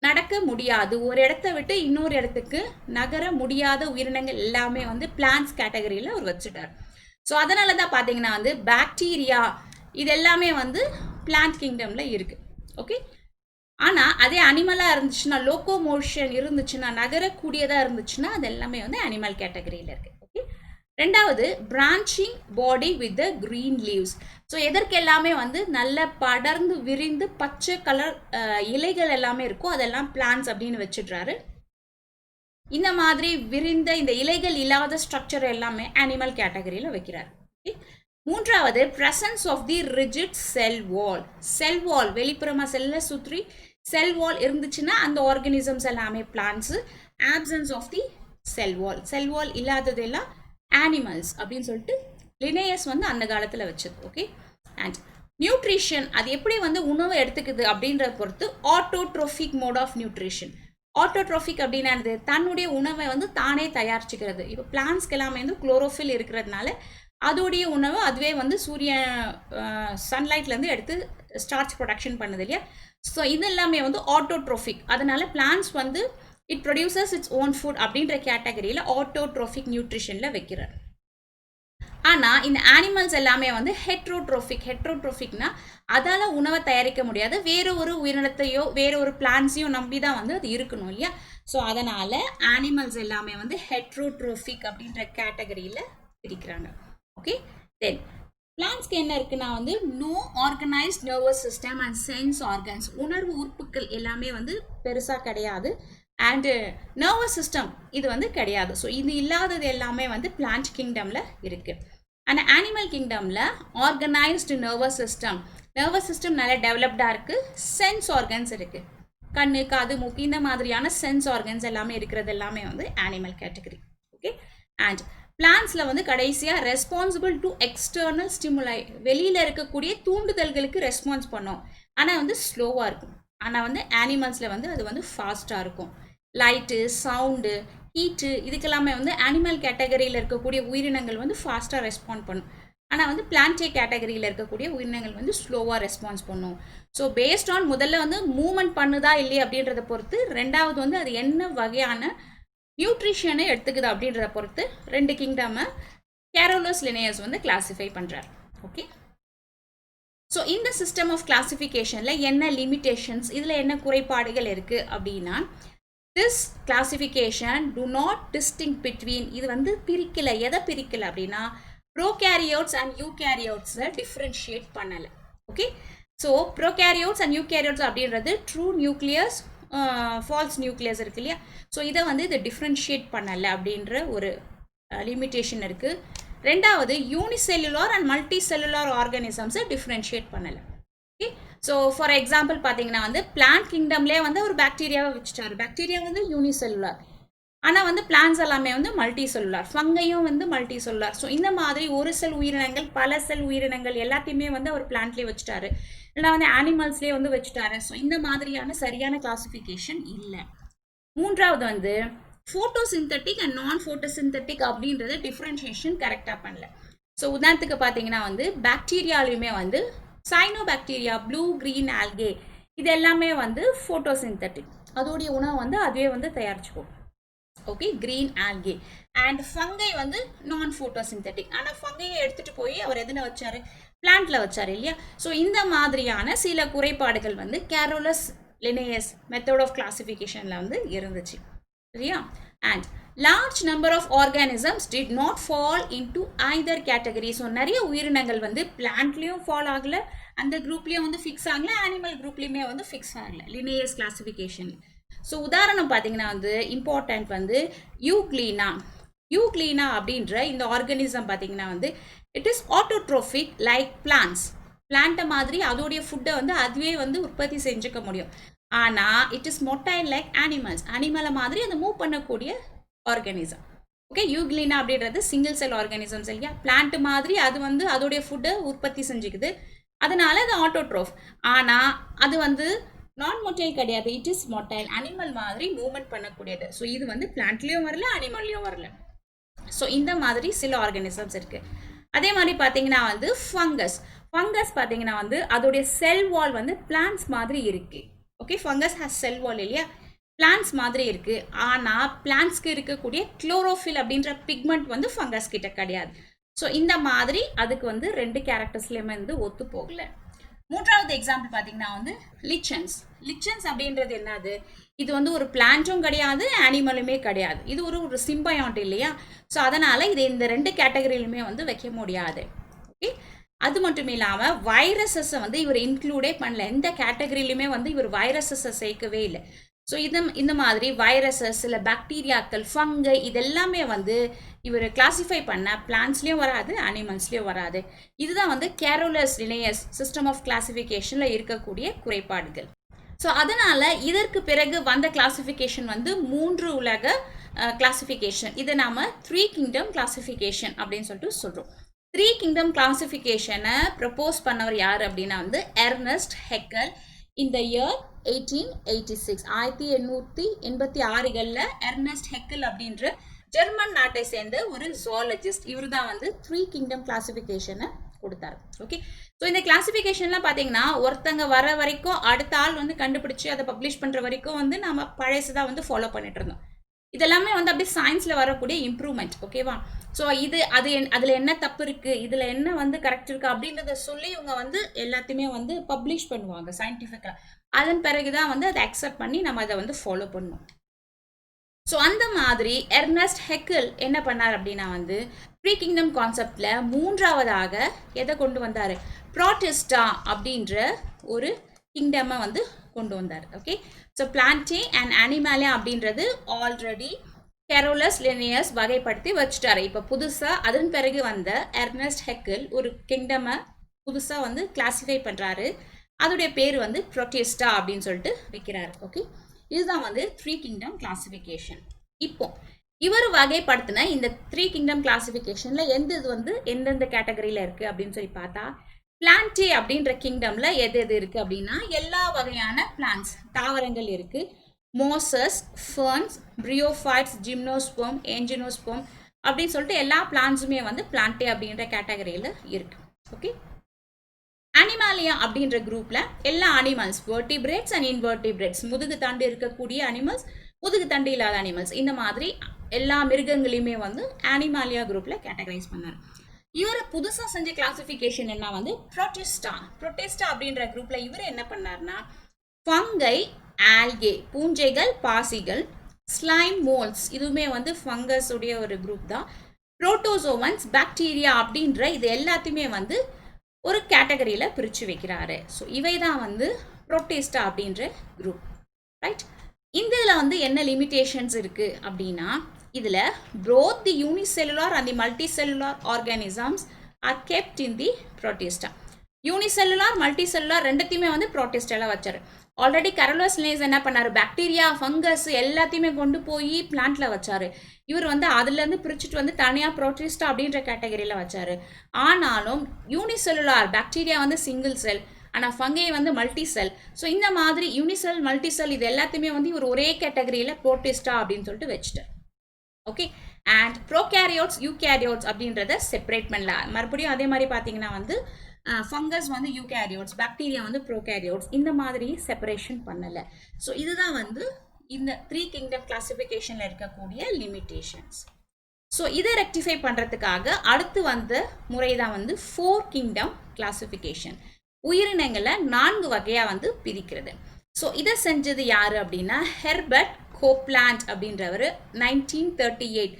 நடக்க முடியாது, ஒரு இடத்த விட்டு இன்னொரு இடத்துக்கு நகர முடியாத உயிரினங்கள் எல்லாமே வந்து பிளான்ஸ் கேட்டகரியில் அவர் வச்சுட்டார். ஸோ அதனால தான் பார்த்தீங்கன்னா வந்து பாக்டீரியா இது எல்லாமே வந்து பிளான்ட் கிங்டமில் இருக்குது. ஓகே, ஆனால் அதே அனிமலாக இருந்துச்சுன்னா, லோகோமோஷன் இருந்துச்சுன்னா, நகரக்கூடியதாக இருந்துச்சுன்னா அது எல்லாமே வந்து அனிமல் கேட்டகரியில் இருக்குது. ஓகே, ரெண்டாவது branching body with the green leaves. So எதற்கு எல்லாமே வந்து நல்ல படர்ந்து விரிந்து பச்சை கலர் இலைகள் எல்லாமே இருக்கும், அதெல்லாம் பிளான்ஸ் அப்படின்னு வச்சுடுறாரு. இந்த மாதிரி விரிந்த இந்த இலைகள் இல்லாத ஸ்ட்ரக்சர் எல்லாமே அனிமல் கேட்டகரியில் வைக்கிறார். ஓகே, மூன்றாவது presence of the rigid cell wall. Cell wall வெளிப்புறமாக செல்லை சுற்றி செல் வால் இருந்துச்சுன்னா அந்த ஆர்கனிசம்ஸ் எல்லாமே plants. Absence of the cell wall இல்லாததெல்லாம் அனிமல்ஸ் அப்படின்னு சொல்லிட்டு லினேயஸ் வந்து அந்த காலத்தில் வச்சது. ஓகே, அண்ட் நியூட்ரிஷன் அது எப்படி வந்து உணவு எடுத்துக்குது அப்படின்றத பொறுத்து autotrophic mode of nutrition. Autotrophic அப்படின்னா தன்னுடைய உணவை வந்து தானே தயாரிச்சுக்கிறது. இப்போ பிளான்ஸ்க்கு எல்லாமே வந்து குளோரோஃபில் இருக்கிறதுனால அதோடைய உணவு அதுவே வந்து சூரிய சன்லைட்லேருந்து எடுத்து ஸ்டார்ச் ப்ரொடக்ஷன் பண்ணுது இல்லையா. ஸோ இது எல்லாமே வந்து ஆட்டோட்ரோஃபிக். அதனால பிளான்ஸ் வந்து it produces its own food அப்படின்ற கேட்டகரியில் ஆட்டோட்ரோஃபிக் நியூட்ரிஷனில் வைக்கிறார். ஆனால் இந்த அனிமல்ஸ் எல்லாமே வந்து ஹெட்ரோட்ரோஃபிக்னா அதால் உணவை தயாரிக்க முடியாது, வேறு ஒரு உயிரினத்தையோ வேறு ஒரு பிளான்ஸையும் நம்பி தான் வந்து அது இருக்கணும் இல்லையா. ஸோ அதனால் அனிமல்ஸ் எல்லாமே வந்து ஹெட்ரோட்ரோஃபிக் அப்படின்ற கேட்டகரியில் பிரிக்கிறாங்க. ஓகே, தென் பிளான்ஸ்க்கு என்ன இருக்குன்னா வந்து no organised nervous system and sense organs. உணர்வு உறுப்புகள் எல்லாமே வந்து பெருசாக கிடையாது, அண்டு நர்வஸ் சிஸ்டம் இது வந்து கிடையாது. ஸோ இது இல்லாதது எல்லாமே வந்து பிளான்ட் கிங்டமில் இருக்குது. அண்ட் அனிமல் கிங்டமில் ஆர்கனைஸ்டு நர்வஸ் சிஸ்டம் நல்லா டெவலப்டாக இருக்குது, சென்ஸ் ஆர்கன்ஸ் இருக்குது, கண்ணு, காது, மூக்கு இந்த மாதிரியான சென்ஸ் ஆர்கன்ஸ் எல்லாமே இருக்கிறது எல்லாமே வந்து அனிமல் கேட்டகரி. ஓகே, அண்ட் பிளான்ஸில் வந்து கடைசியாக ரெஸ்பான்சிபிள் டு எக்ஸ்டர்னல் ஸ்டிமுலை, வெளியில் இருக்கக்கூடிய தூண்டுதல்களுக்கு ரெஸ்பான்ஸ் பண்ணும், ஆனால் வந்து ஸ்லோவாக இருக்கும். ஆனால் வந்து அனிமல்ஸில் வந்து அது வந்து ஃபாஸ்ட்டாக இருக்கும். லைட்டு, சவுண்டு, ஹீட்டு இதுக்கெல்லாமே வந்து அனிமல் கேட்டகரியில் இருக்கக்கூடிய உயிரினங்கள் வந்து ஃபாஸ்ட்டாக ரெஸ்பாண்ட் பண்ணும். ஆனால் வந்து பிளான்டே கேட்டகரியில் இருக்கக்கூடிய உயிரினங்கள் வந்து ஸ்லோவாக ரெஸ்பான்ஸ் பண்ணும். ஸோ பேஸ்ட் ஆன் முதல்ல வந்து மூவ்மெண்ட் பண்ணுதா இல்லையா அப்படின்றத பொறுத்து, ரெண்டாவது வந்து அது என்ன வகையான நியூட்ரிஷனை எடுத்துக்குது அப்படின்றத பொறுத்து ரெண்டு கிங்டமை கேரோலஸ் லினேயஸ் வந்து கிளாஸிஃபை பண்ணுறார். ஓகே, ஸோ இந்த சிஸ்டம் ஆஃப் கிளாசிஃபிகேஷனில் என்ன லிமிட்டேஷன்ஸ், இதில் என்ன குறைபாடுகள் இருக்குது அப்படின்னா, this classification do not distinguish between, இது வந்து பிரிக்கலை. எதை பிரிக்கலை அப்படின்னா ப்ரோகேரியோட்ஸ் அண்ட் யூகேரியோட்ஸை டிஃப்ரென்ஷியேட் பண்ணலை. Okay, so prokaryotes and eukaryotes அப்படின்றது ட்ரூ நியூக்ளியஸ், ஃபால்ஸ் நியூக்ளியஸ் இருக்கு இல்லையா. ஸோ இதை வந்து இதை டிஃப்ரென்ஷியேட் பண்ணலை அப்படின்ற ஒரு லிமிட்டேஷன் இருக்குது. ரெண்டாவது யூனிசெல்லுலார் அண்ட் மல்டி செல்லுலார் ஆர்கானிசம்ஸை டிஃப்ரென்ஷியேட் பண்ணலை. ஓகே, ஸோ ஃபார் எக்ஸாம்பிள் பார்த்தீங்கன்னா வந்து பிளான்ட் கிங்டம்லேயே வந்து ஒரு பாக்டீரியாவை வச்சுட்டாரு. பாக்டீரியா வந்து யூனிசெல்லுலார், ஆனால் வந்து பிளான்ஸ் எல்லாமே வந்து மல்டி செல்லுலார், ஃபங்கையும் வந்து மல்டி செல்லுலார். ஸோ இந்த மாதிரி ஒரு செல் உயிரினங்கள், பல செல் உயிரினங்கள் எல்லாத்தையுமே வந்து அவர் பிளான்ட்லேயே வச்சுட்டாரு, இல்லைனா வந்து அனிமல்ஸ்லேயே வந்து வச்சுட்டாரு. ஸோ இந்த மாதிரியான சரியான கிளாசிஃபிகேஷன் இல்லை. மூன்றாவது வந்து ஃபோட்டோசிந்தட்டிக் அண்ட் நான் ஃபோட்டோசிந்தட்டிக் அப்படின்றத டிஃப்ரென்ஷியேஷன் கரெக்டாக பண்ணல. ஸோ உதாரணத்துக்கு பார்த்தீங்கன்னா வந்து பாக்டீரியாலையுமே வந்து சைனோபாக்டீரியா, ப்ளூ கிரீன் ஆல்கே இது எல்லாமே வந்து ஃபோட்டோசிந்தட்டிக், அதோடைய உணவை வந்து அதுவே வந்து தயாரிச்சுக்கும். Okay, green algae. And fungi வந்து நான் ஃபோட்டோசிந்தட்டிக். ஆனால் ஃபங்கையை எடுத்துகிட்டு போய் அவர் எதில் வச்சார், பிளான்ட்ல வச்சாரு இல்லையா. ஸோ இந்த மாதிரியான சில குறைபாடுகள் வந்து கேரோலஸ் லினேயஸ் மெத்தட் ஆஃப் கிளாசிஃபிகேஷன்ல வந்து இருந்துச்சு சரியா. And large number of organisms did not fall into either category. So நிறைய உயிரினங்கள் வந்து பிளான்ட்லேயும் ஃபால் ஆகலை, அந்த குரூப்லேயும் வந்து ஃபிக்ஸ் ஆகலை, அனிமல் குரூப்லேயுமே வந்து ஃபிக்ஸ் ஆகலை லினேயஸ் கிளாசிஃபிகேஷன். ஸோ உதாரணம் பார்த்தீங்கன்னா வந்து இம்பார்ட்டன்ட் வந்து யூக்ளீனா அப்படின்ற இந்த ஆர்கானிசம் பார்த்தீங்கன்னா வந்து இட் இஸ் ஆட்டோட்ரோஃபிக் லைக் பிளான்ட்டை மாதிரி அதோடைய ஃபுட்டை வந்து அதுவே வந்து உற்பத்தி செஞ்சுக்க முடியும். ஆனால் இட் இஸ் மொட்டைல் லைக் அனிமலை மாதிரி அதை மூவ் பண்ணக்கூடிய ஆர்கானிசம். ஓகே, யூக்ளினா அப்படின்றது சிங்கிள் செல் ஆர்கானிசம்ஸ் இல்லையா. பிளான்ட் மாதிரி அது வந்து அதோடைய ஃபுட்டை உற்பத்தி செஞ்சுக்குது, அதனால அது ஆட்டோட்ரோஃப். ஆனால் அது வந்து நான் மொட்டைல் கிடையாது, இட் இஸ் மொட்டைல், அனிமல் மாதிரி மூவ்மெண்ட் பண்ணக்கூடியது. ஸோ இது வந்து பிளான்ட்லேயும் வரல, அனிமல்லையும் வரல. ஸோ இந்த மாதிரி சில ஆர்கானிசம்ஸ் இருக்குது. அதே மாதிரி பார்த்தீங்கன்னா வந்து ஃபங்கஸ் பார்த்தீங்கன்னா வந்து அதோடைய செல் வால் வந்து பிளான்ட்ஸ் மாதிரி இருக்குது. ஓகே, ஃபங்கஸ் ஹேஸ் செல் வால் இல்லையா, பிளான்ட்ஸ் மாதிரி இருக்கு. ஆனால் பிளான்ட்ஸ்க்கு இருக்கக்கூடிய குளோரோஃபில் அப்படின்ற பிக்மெண்ட் வந்து ஃபங்கஸ் கிட்ட கிடையாது. ஸோ இந்த மாதிரி அதுக்கு வந்து ரெண்டு கேரக்டர்ஸ்லேயுமே வந்து ஒத்து போகல. மூன்றாவது எக்ஸாம்பிள் பார்த்தீங்கன்னா வந்து லிச்சன்ஸ் அப்படின்றது என்னது, இது வந்து ஒரு பிளான்ட்டும் கிடையாது, அனிமலுமே கிடையாது, இது ஒரு சிம்பயாண்ட் இல்லையா. ஸோ அதனால இது இந்த ரெண்டு கேட்டகரியிலுமே வந்து வைக்க முடியாது. ஓகே, அது மட்டும் இல்லாமல் வைரஸஸை வந்து இவர் இன்க்ளூடே பண்ணல, எந்த கேட்டகரியிலுமே வந்து இவர் வைரஸஸை சேர்க்கவே இல்லை. ஸோ இந்த மாதிரி வைரஸஸ் இல்லை பாக்டீரியாக்கள் ஃபங்கை இதெல்லாமே வந்து இவர் கிளாசிஃபை பண்ண பிளான்ட்ஸ்லேயும் வராது, அனிமல்ஸ்லேயும் வராது. இதுதான் வந்து கேரோலஸ் லினேயஸ் சிஸ்டம் ஆஃப் கிளாசிஃபிகேஷனில் இருக்கக்கூடிய குறைபாடுகள். ஸோ அதனால் இதற்கு பிறகு வந்த கிளாசிஃபிகேஷன் வந்து 3 உலக கிளாசிஃபிகேஷன். இதை நாம் 3 கிங்டம் கிளாசிஃபிகேஷன் அப்படின்னு சொல்லிட்டு சொல்கிறோம். 3 கிங்டம் கிளாசிஃபிகேஷனை ப்ரப்போஸ் பண்ணவர் யார் அப்படின்னா வந்து எர்னஸ்ட் ஹெக்கல். இந்த இயர் 1886 1886களில் எர்னஸ்ட் ஹெக்கல் அப்படின்ற ஜெர்மன் நாட்டை சேர்ந்த ஒரு ஜுவாலஜிஸ்ட், இவர் தான் வந்து 3 கிங்டம் கிளாசிஃபிகேஷனை கொடுத்தாரு. ஓகே, ஸோ இந்த கிளாசிஃபிகேஷன்லாம் பார்த்தீங்கன்னா ஒருத்தங்க வர வரைக்கும் அடுத்த ஆள் வந்து கண்டுபிடிச்சி அதை பப்ளிஷ் பண்ணுற வரைக்கும் வந்து நம்ம பழசு தான் வந்து ஃபாலோ பண்ணிட்டு இருந்தோம். இதெல்லாமே வந்து அப்படியே சயின்ஸில் வரக்கூடிய இம்ப்ரூவ்மெண்ட். ஓகேவா, ஸோ அதில் என்ன தப்பு இருக்குது, இதில் என்ன வந்து கரெக்ட் இருக்குது அப்படின்றத சொல்லி இவங்க வந்து எல்லாத்தையுமே வந்து பப்ளிஷ் பண்ணுவாங்க சயின்டிஃபிக்காக. அதன் பிறகு தான் வந்து அதை அக்செப்ட் பண்ணி நம்ம அதை வந்து ஃபாலோ பண்ணுவோம். ஸோ அந்த மாதிரி எர்னஸ்ட் ஹெக்கல் என்ன பண்ணார் அப்படின்னா வந்து ப்ரீ கிங்டம் கான்செப்டில் 3ஆவதாக எதை கொண்டு வந்தார், ப்ரோட்டிஸ்டா அப்படின்ற ஒரு கிங்டமை வந்து கொண்டு வந்தார். Okay, so Plantae and Animalia அப்படின்றது ஆல்ரெடி கேரோலஸ் லினேயஸ் வகைப்படுத்தி வச்சுட்டாரு. இப்போ புதுசாக அதன் பிறகு வந்த எர்னஸ்ட் ஹெக்கல் ஒரு கிங்டமை புதுசாக வந்து கிளாசிஃபை பண்ணுறாரு. அதோடைய பேர் வந்து ப்ரோட்டிஸ்டா அப்படின்னு சொல்லிட்டு வைக்கிறாரு. ஓகே, இதுதான் வந்து 3 கிங்டம் கிளாசிஃபிகேஷன். இப்போ இவர் வகைப்படுத்தின இந்த 3 கிங்டம் கிளாசிஃபிகேஷனில் இது வந்து எந்தெந்த கேட்டகரியில் இருக்குது அப்படின்னு சொல்லி பார்த்தா, பிளான்டே அப்படின்ற கிங்டம்ல எது இருக்குது அப்படின்னா எல்லா வகையான பிளான்ட்ஸ் தாவரங்கள் இருக்குது. மோசஸ், ஃபர்ன்ஸ், பிரியோஃபைட்ஸ், ஜிம்னோஸ்போம், ஏஞ்சினோஸ்போம் அப்படின்னு சொல்லிட்டு எல்லா பிளான்ட்ஸுமே வந்து பிளான்டே அப்படின்ற கேட்டகரியில் இருக்குது. ஓகே, அனிமாலியா அப்படின்ற குரூப்பில் எல்லா அனிமல்ஸ் வெர்டிபிரேட்ஸ் அண்ட் இன்வெர்டிபிரேட்ஸ், முதுகு தண்டு இருக்கக்கூடிய அனிமல்ஸ், முதுகு தண்டு இல்லாத அனிமல்ஸ், இந்த மாதிரி எல்லா மிருகங்களையுமே வந்து அனிமாலியா குரூப்பில் கேட்டகரைஸ் பண்ணார். இவர் புதுசாக செஞ்ச கிளாசிஃபிகேஷன் என்ன வந்து ப்ரோட்டிஸ்டா அப்படின்ற குரூப்பில் இவர் என்ன பண்ணார்னா ஃபங்கை, ஆல்கே பூஞ்சைகள், பாசிகள், ஸ்லைம் மோல்ஸ் இதுவுமே வந்து ஃபங்கஸ் உடைய ஒரு குரூப் தான். புரோட்டோசோவன்ஸ், பாக்டீரியா அப்படின்ற இது எல்லாத்தையுமே வந்து ஒரு கேட்டகரியில் பிரித்து வைக்கிறாரு. ஸோ இவை தான் வந்து ப்ரோட்டிஸ்டா அப்படின்ற குரூப். ரைட், இந்த இதில் வந்து என்ன லிமிட்டேஷன்ஸ் இருக்குது அப்படின்னா, இதில் both the unicellular and the multicellular organisms are kept in the protista. Unicellular multicellular ரெண்டுத்தையுமே வந்து ப்ரோட்டிஸ்டால வச்சாரு. ஆல்ரெடி கேரோலஸ் லினேயஸ் என்ன பண்ணாரு, பாக்டீரியா, ஃபங்கஸ் எல்லாத்தையுமே கொண்டு போய் பிளான்ட்ல வச்சாரு. இவர் வந்து அதுலேருந்து பிரிச்சுட்டு வந்து தனியாக ப்ரோட்டிஸ்டா அப்படின்ற கேட்டகரியில் வச்சாரு. ஆனாலும் யூனிசெல்லுலார் பாக்டீரியா வந்து சிங்கிள் செல், ஆனால் ஃபங்கை வந்து மல்டி செல். ஸோ இந்த மாதிரி யூனிசெல், மல்டி செல் இது எல்லாத்தையுமே வந்து இவர் ஒரே கேட்டகரியில் ப்ரோட்டிஸ்டா அப்படின்னு சொல்லிட்டு வச்சுட்டார். ஓகே, அண்ட் ப்ரோகேரியோட்ஸ், யூகேரியோட்ஸ் அப்படின்றத செப்பரேட் பண்ணல. மறுபடியும் அதே மாதிரி பார்த்தீங்கன்னா வந்து ஃபங்கஸ் வந்து யூகேரியோட்ஸ், பாக்டீரியா வந்து ப்ரோகேரியோட்ஸ், இந்த மாதிரி செப்பரேஷன் பண்ணலை. ஸோ இதுதான் வந்து இந்த 3 கிங்டம் கிளாசிஃபிகேஷனில் இருக்கக்கூடிய லிமிட்டேஷன்ஸ். ஸோ இதை ரெக்டிஃபை பண்ணுறதுக்காக அடுத்து வந்த முறை தான் வந்து 4 கிங்டம் கிளாசிஃபிகேஷன். உயிரினங்களை 4 வகையாக வந்து பிரிக்கிறது. ஸோ இதை செஞ்சது யார் அப்படின்னா ஹெர்பர்ட் கோப்லாண்ட் அப்படின்றவர் 1938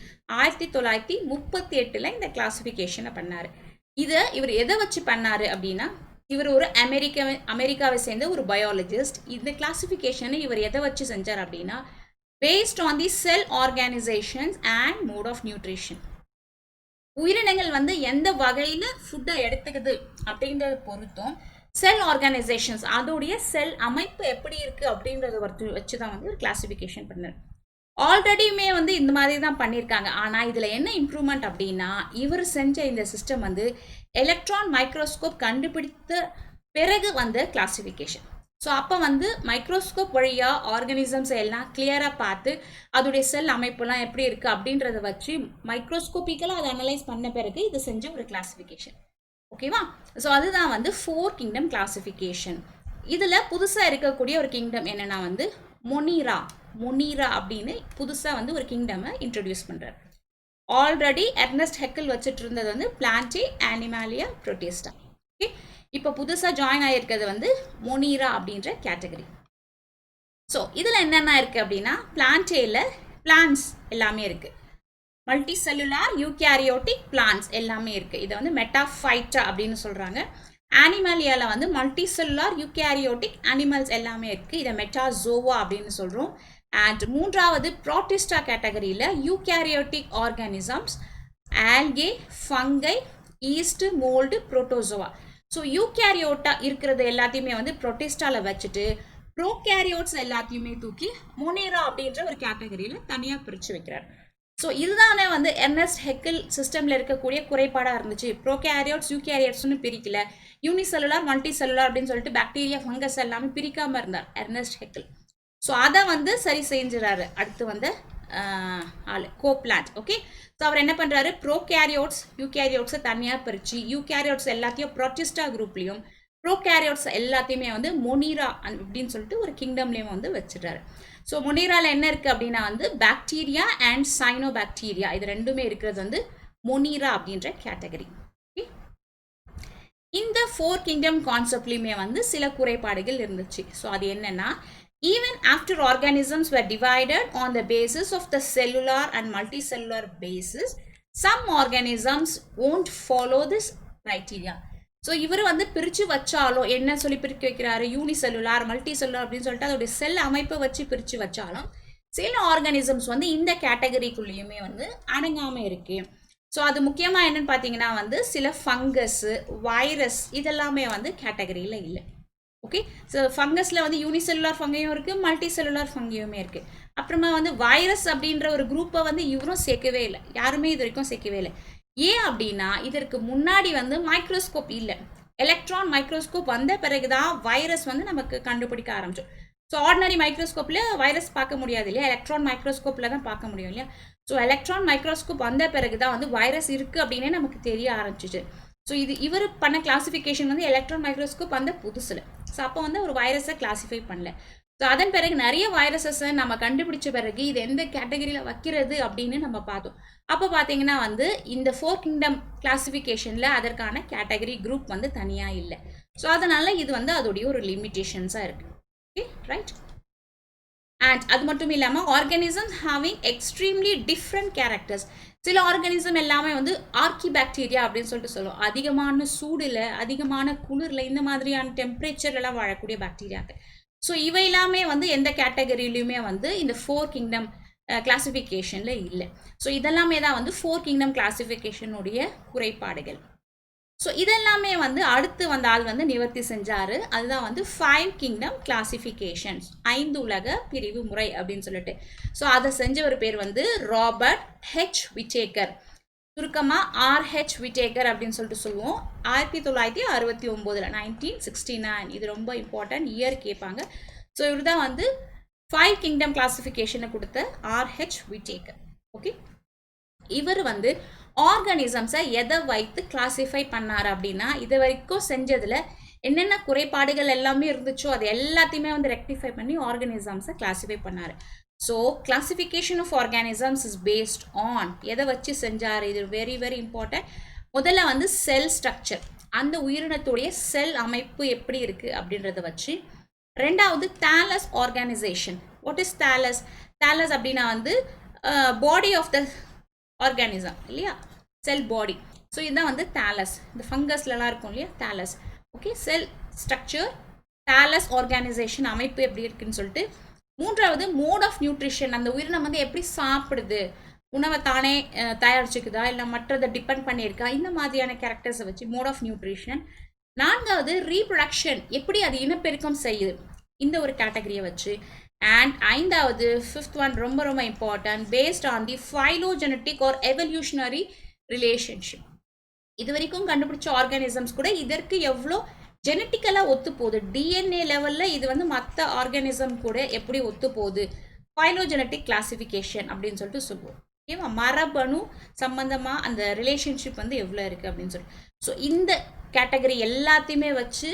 இந்த கிளாசிஃபிகேஷனை பண்ணார். இவர் எதை வச்சு பண்ணார் அப்படின்னா, இவர் ஒரு அமெரிக்காவை சேர்ந்த ஒரு பயாலஜிஸ்ட். இந்த கிளாசிஃபிகேஷனை இவர் எதை வச்சு செஞ்சார் அப்படின்னா, based on the cell organisations and mode of nutrition. உயிரினங்கள் வந்து எந்த வகையில் ஃபுட்டை எடுத்துக்குது அப்படின்றத பொறுத்தும் செல் ஆர்கனைசேஷன்ஸ் அதோடைய செல் அமைப்பு எப்படி இருக்கு அப்படின்றத வச்சு தான் வந்து ஒரு கிளாசிஃபிகேஷன் பண்ணார். ஆல்ரெடியுமே வந்து இந்த மாதிரி தான் பண்ணியிருக்காங்க. ஆனால் இதில் என்ன இம்ப்ரூவ்மெண்ட் அப்படின்னா, இவர் செஞ்ச இந்த சிஸ்டம் வந்து எலக்ட்ரான் மைக்ரோஸ்கோப் கண்டுபிடித்த பிறகு வந்த கிளாசிஃபிகேஷன். ஸோ அப்போ வந்து மைக்ரோஸ்கோப் வழியாக ஆர்கனிசம்ஸ் எல்லாம் கிளியராக பார்த்து அதோடைய செல் அமைப்புலாம் எப்படி இருக்குது அப்படின்றத வச்சு மைக்ரோஸ்கோப்பிக்கலாக அதை அனலைஸ் பண்ண பிறகு இது செஞ்ச ஒரு கிளாசிஃபிகேஷன். ஓகேவா? ஸோ அதுதான் வந்து 4 கிங்டம் கிளாசிஃபிகேஷன். இதில் புதுசாக இருக்கக்கூடிய ஒரு கிங்டம் என்னென்னா வந்து மொனீரா அப்படின்னு புதுசாக வந்து ஒரு கிங்டமை இன்ட்ரடியூஸ் பண்ணுறார். ஆல்ரெடி எர்னஸ்ட் ஹெக்கில் வச்சுட்டு இருந்தது வந்து பிளான்டே அனிமாலியா புரோட்டிஸ்டா. ஓகே, இப்போ புதுசாக ஜாயின் ஆகிருக்கிறது வந்து மொனீரா அப்படின்ற கேட்டகரி. ஸோ இதில் என்னென்ன இருக்குது அப்படின்னா, பிளான்டேயில் பிளான்ஸ் எல்லாமே இருக்குது, மல்டி செல்லுலார் யூகேரியோட்டிக் பிளான்ஸ் எல்லாமே இருக்குது. இதை வந்து மெட்டாஃபைட்டா அப்படின்னு சொல்கிறாங்க. அனிமலியாவில் வந்து மல்டி செல்லுலார் யூகேரியோட்டிக் அனிமல்ஸ் எல்லாமே இருக்குது. இதை மெட்டாசோவா அப்படின்னு சொல்கிறோம். அண்ட் மூன்றாவது புரோட்டிஸ்டா கேட்டகரியில் eukaryotic organisms, algae, fungi, yeast, mould, protozoa. So eukaryota இருக்கிறது எல்லாத்தையுமே வந்து புரோட்டிஸ்டாவில் வச்சுட்டு ப்ரோகேரியோட்ஸ் எல்லாத்தையுமே தூக்கி மொனீரா அப்படின்ற ஒரு கேட்டகரியில் தனியாக பிரித்து வைக்கிறார். ஸோ இதுதானே வந்து எர்னஸ்ட் ஹெக்கில் சிஸ்டமில் இருக்கக்கூடிய குறைபாடாக இருந்துச்சு. ப்ரோகேரியோட்ஸ் யூகேரியோட்ஸ்னு பிரிக்கல, யூனிசெல்லுலார் மல்டி செல்லுலார் அப்படின்னு சொல்லிட்டு பாக்டீரியா ஃபங்கஸ் எல்லாமே பிரிக்காமல் இருந்தார் எர்னஸ்ட் ஹெக்கில். ஸோ அதை வந்து சரி செஞ்சுறாரு அடுத்து வந்த ஆள் கோப்லாண்ட். ஓகே, ஸோ அவர் என்ன பண்ணுறாரு, ப்ரோகேரியோட்ஸ் யூகேரியோட்ஸை தனியாக பிரித்து யூகேரியோட்ஸ் எல்லாத்தையும் புரோட்டிஸ்டா குரூப்லேயும் ப்ரோகேரியோட்ஸ் எல்லாத்தையுமே வந்து மொனீரா அப்படின்னு சொல்லிட்டு ஒரு கிங்டம்லேயும் வந்து வச்சுட்டாரு. ஸோ மொனீராவில் என்ன இருக்குது அப்படின்னா வந்து பாக்டீரியா அண்ட் சைனோபாக்டீரியா இது ரெண்டுமே இருக்கிறது வந்து மொனீரா அப்படின்ற கேட்டகரி. இந்த 4 கிங்டம் கான்செப்ட்லையுமே வந்து சில குறைபாடுகள் இருந்துச்சு. ஸோ அது என்னன்னா, even after organisms were divided on the basis of the cellular and multicellular basis, some organisms won't follow this criteria. So இவர் வந்து பிரித்து வச்சாலும் என்ன சொல்லி பிரிக்க வைக்கிறாரு, யூனிசெல்லுலார் மல்டி செல்லுலார் அப்படின்னு சொல்லிட்டு அதோடைய செல் அமைப்பை வச்சு பிரித்து வச்சாலும் சில ஆர்கானிசம்ஸ் வந்து இந்த கேட்டகரிக்குள்ளேயுமே வந்து அடங்காமல் இருக்கு. ஸோ அது முக்கியமாக என்னன்னு பார்த்தீங்கன்னா வந்து சில ஃபங்கஸ்ஸு, வைரஸ் இதெல்லாமே வந்து கேட்டகரியில் இல்லை. ஓகே, ஸோ ஃபங்கஸில் வந்து யூனிசெல்லுலார் ஃபங்கையும் இருக்குது, மல்டி செல்லுலார் ஃபங்கையுமே இருக்குது. அப்புறமா வந்து வைரஸ் அப்படின்ற ஒரு குரூப்பை வந்து இவரும் சேர்க்கவே இல்லை, யாருமே இது வரைக்கும் சேர்க்கவே இல்லை. ஏன் அப்படின்னா இதற்கு முன்னாடி வந்து மைக்ரோஸ்கோப் இல்லை, எலக்ட்ரான் மைக்ரோஸ்கோப் வந்த பிறகுதான் வைரஸ் வந்து நமக்கு கண்டுபிடிக்க ஆரம்பிச்சோம். ஸோ ஆர்டினரி மைக்ரோஸ்கோப்பில் வைரஸ் பார்க்க முடியாது இல்லையா, எலக்ட்ரான் மைக்ரோஸ்கோப்பில் தான் பார்க்க முடியும் இல்லையா. ஸோ எலக்ட்ரான் மைக்ரோஸ்கோப் வந்த பிறகு தான் வந்து வைரஸ் இருக்குது அப்படின்னே நமக்கு தெரிய ஆரம்பிச்சிச்சு. ஸோ இவர் பண்ண கிளாசிஃபிகேஷன் வந்து எலக்ட்ரான் மைக்ரோஸ்கோப் அந்த புதுசில். ஸோ அப்போ வந்து ஒரு வைரஸை கிளாஸிஃபை பண்ணல. ஸோ அதன் பிறகு நிறைய வைரஸஸை நம்ம கண்டுபிடிச்ச பிறகு இது எந்த கேட்டகரியில் வைக்கிறது அப்படின்னு நம்ம பார்த்தோம். அப்போ பார்த்தீங்கன்னா வந்து இந்த 4 கிங்டம் கிளாசிஃபிகேஷனில் அதற்கான கேட்டகரி குரூப் வந்து தனியாக இல்லை. ஸோ அதனால் இது வந்து அதோடைய ஒரு லிமிட்டேஷன்ஸாக இருக்குது. Okay, right. அண்ட் அது மட்டும் இல்லாமல் organism having extremely different characters. சில ஆர்கானிசம் எல்லாமே வந்து ஆர்கிபாக்டீரியா அப்படின்னு சொல்லிட்டு சொல்லுவோம், அதிகமான சூடில் அதிகமான குளிரில் இந்த மாதிரியான டெம்பரேச்சர்லாம் வாழக்கூடிய பாக்டீரியாக்கள். ஸோ இவை எல்லாமே வந்து எந்த கேட்டகரியிலையுமே வந்து இந்த 4 கிங்டம் கிளாசிஃபிகேஷனில் இல்லை. ஸோ இதெல்லாமே தான் வந்து 4 கிங்டம் கிளாசிஃபிகேஷனுடைய குறைபாடுகள். ஸோ இதெல்லாமே வந்து அடுத்து வந்த ஆள் வந்து நிவர்த்தி செஞ்சார். அதுதான் வந்து 5 கிங்டம் கிளாசிஃபிகேஷன்ஸ், 5 உலக பிரிவு முறை அப்படின்னு சொல்லிட்டு. ஸோ அதை செஞ்ச ஒரு பேர் வந்து ராபர்ட் ஹெச் விட்டேக்கர், சுருக்கமாக RH விட்டேக்கர் அப்படின்னு சொல்லிட்டு சொல்லுவோம். 1969 1969 இது ரொம்ப இம்பார்ட்டன்ட், இயர் கேட்பாங்க. ஸோ இவர் தான் வந்து 5 கிங்டம் கிளாசிஃபிகேஷனை கொடுத்த RH விட்டேக்கர். ஓகே, இவர் வந்து ஆர்கானிசம்ஸை எதை வைத்து கிளாஸிஃபை பண்ணார் அப்படின்னா, இது வரைக்கும் செஞ்சதில் என்னென்ன குறைபாடுகள் எல்லாமே இருந்துச்சோ அது எல்லாத்தையுமே வந்து ரெக்டிஃபை பண்ணி ஆர்கானிசம்ஸை கிளாஸிஃபை பண்ணார். So classification of organisms is based on எதை வச்சு செஞ்சார், இது வெரி வெரி இம்பார்ட்டன்ட். முதல்ல வந்து செல் ஸ்ட்ரக்சர், அந்த உயிரினத்துடைய செல் அமைப்பு எப்படி இருக்குது அப்படின்றத வச்சு. ரெண்டாவது thallus organisation. What is thallus? Thallus அப்படின்னா வந்து பாடி ஆஃப் த ஆர்கானிசம் இல்லையா, செல் பாடி. ஸோ இதுதான் வந்து தாலஸ். இந்த ஃபங்கஸ்லலாம் இருக்கும் இல்லையா thallus. Okay, cell structure, thallus organisation அமைப்பு எப்படி இருக்குன்னு சொல்லிட்டு. மூன்றாவது மோட் ஆஃப் நியூட்ரிஷன், அந்த உயிரினம் வந்து எப்படி சாப்பிடுது, உணவை தானே தயாரிச்சுக்குதா இல்லை மற்றதை டிபெண்ட் பண்ணியிருக்கா, இந்த மாதிரியான கேரக்டர்ஸை வச்சு மோட் ஆஃப் நியூட்ரிஷன். நான்காவது ரீப்ரொடக்ஷன், எப்படி அது இனப்பெருக்கம் செய்யுது, இந்த ஒரு கேட்டகரியை வச்சு. அண்ட் ஐந்தாவது ஃபிஃப்த் ஒன் ரொம்ப ரொம்ப important, based on the phylogenetic or evolutionary relationship. இது வரைக்கும் கண்டுபிடிச்ச ஆர்கானிசம்ஸ் கூட இதற்கு எவ்வளோ ஜெனட்டிக்கலாக ஒத்து போகுது, டிஎன்ஏ லெவலில் இது வந்து மற்ற ஆர்கானிசம் கூட எப்படி ஒத்து போகுது, ஃபைலோஜெனட்டிக் கிளாசிஃபிகேஷன் அப்படின்னு சொல்லிட்டு சொல்லுவோம். ஓகேவா, மரபணு சம்பந்தமாக அந்த ரிலேஷன்ஷிப் வந்து எவ்வளோ இருக்குது அப்படின்னு சொல்லிட்டு. ஸோ இந்த கேட்டகரி எல்லாத்தையுமே வச்சு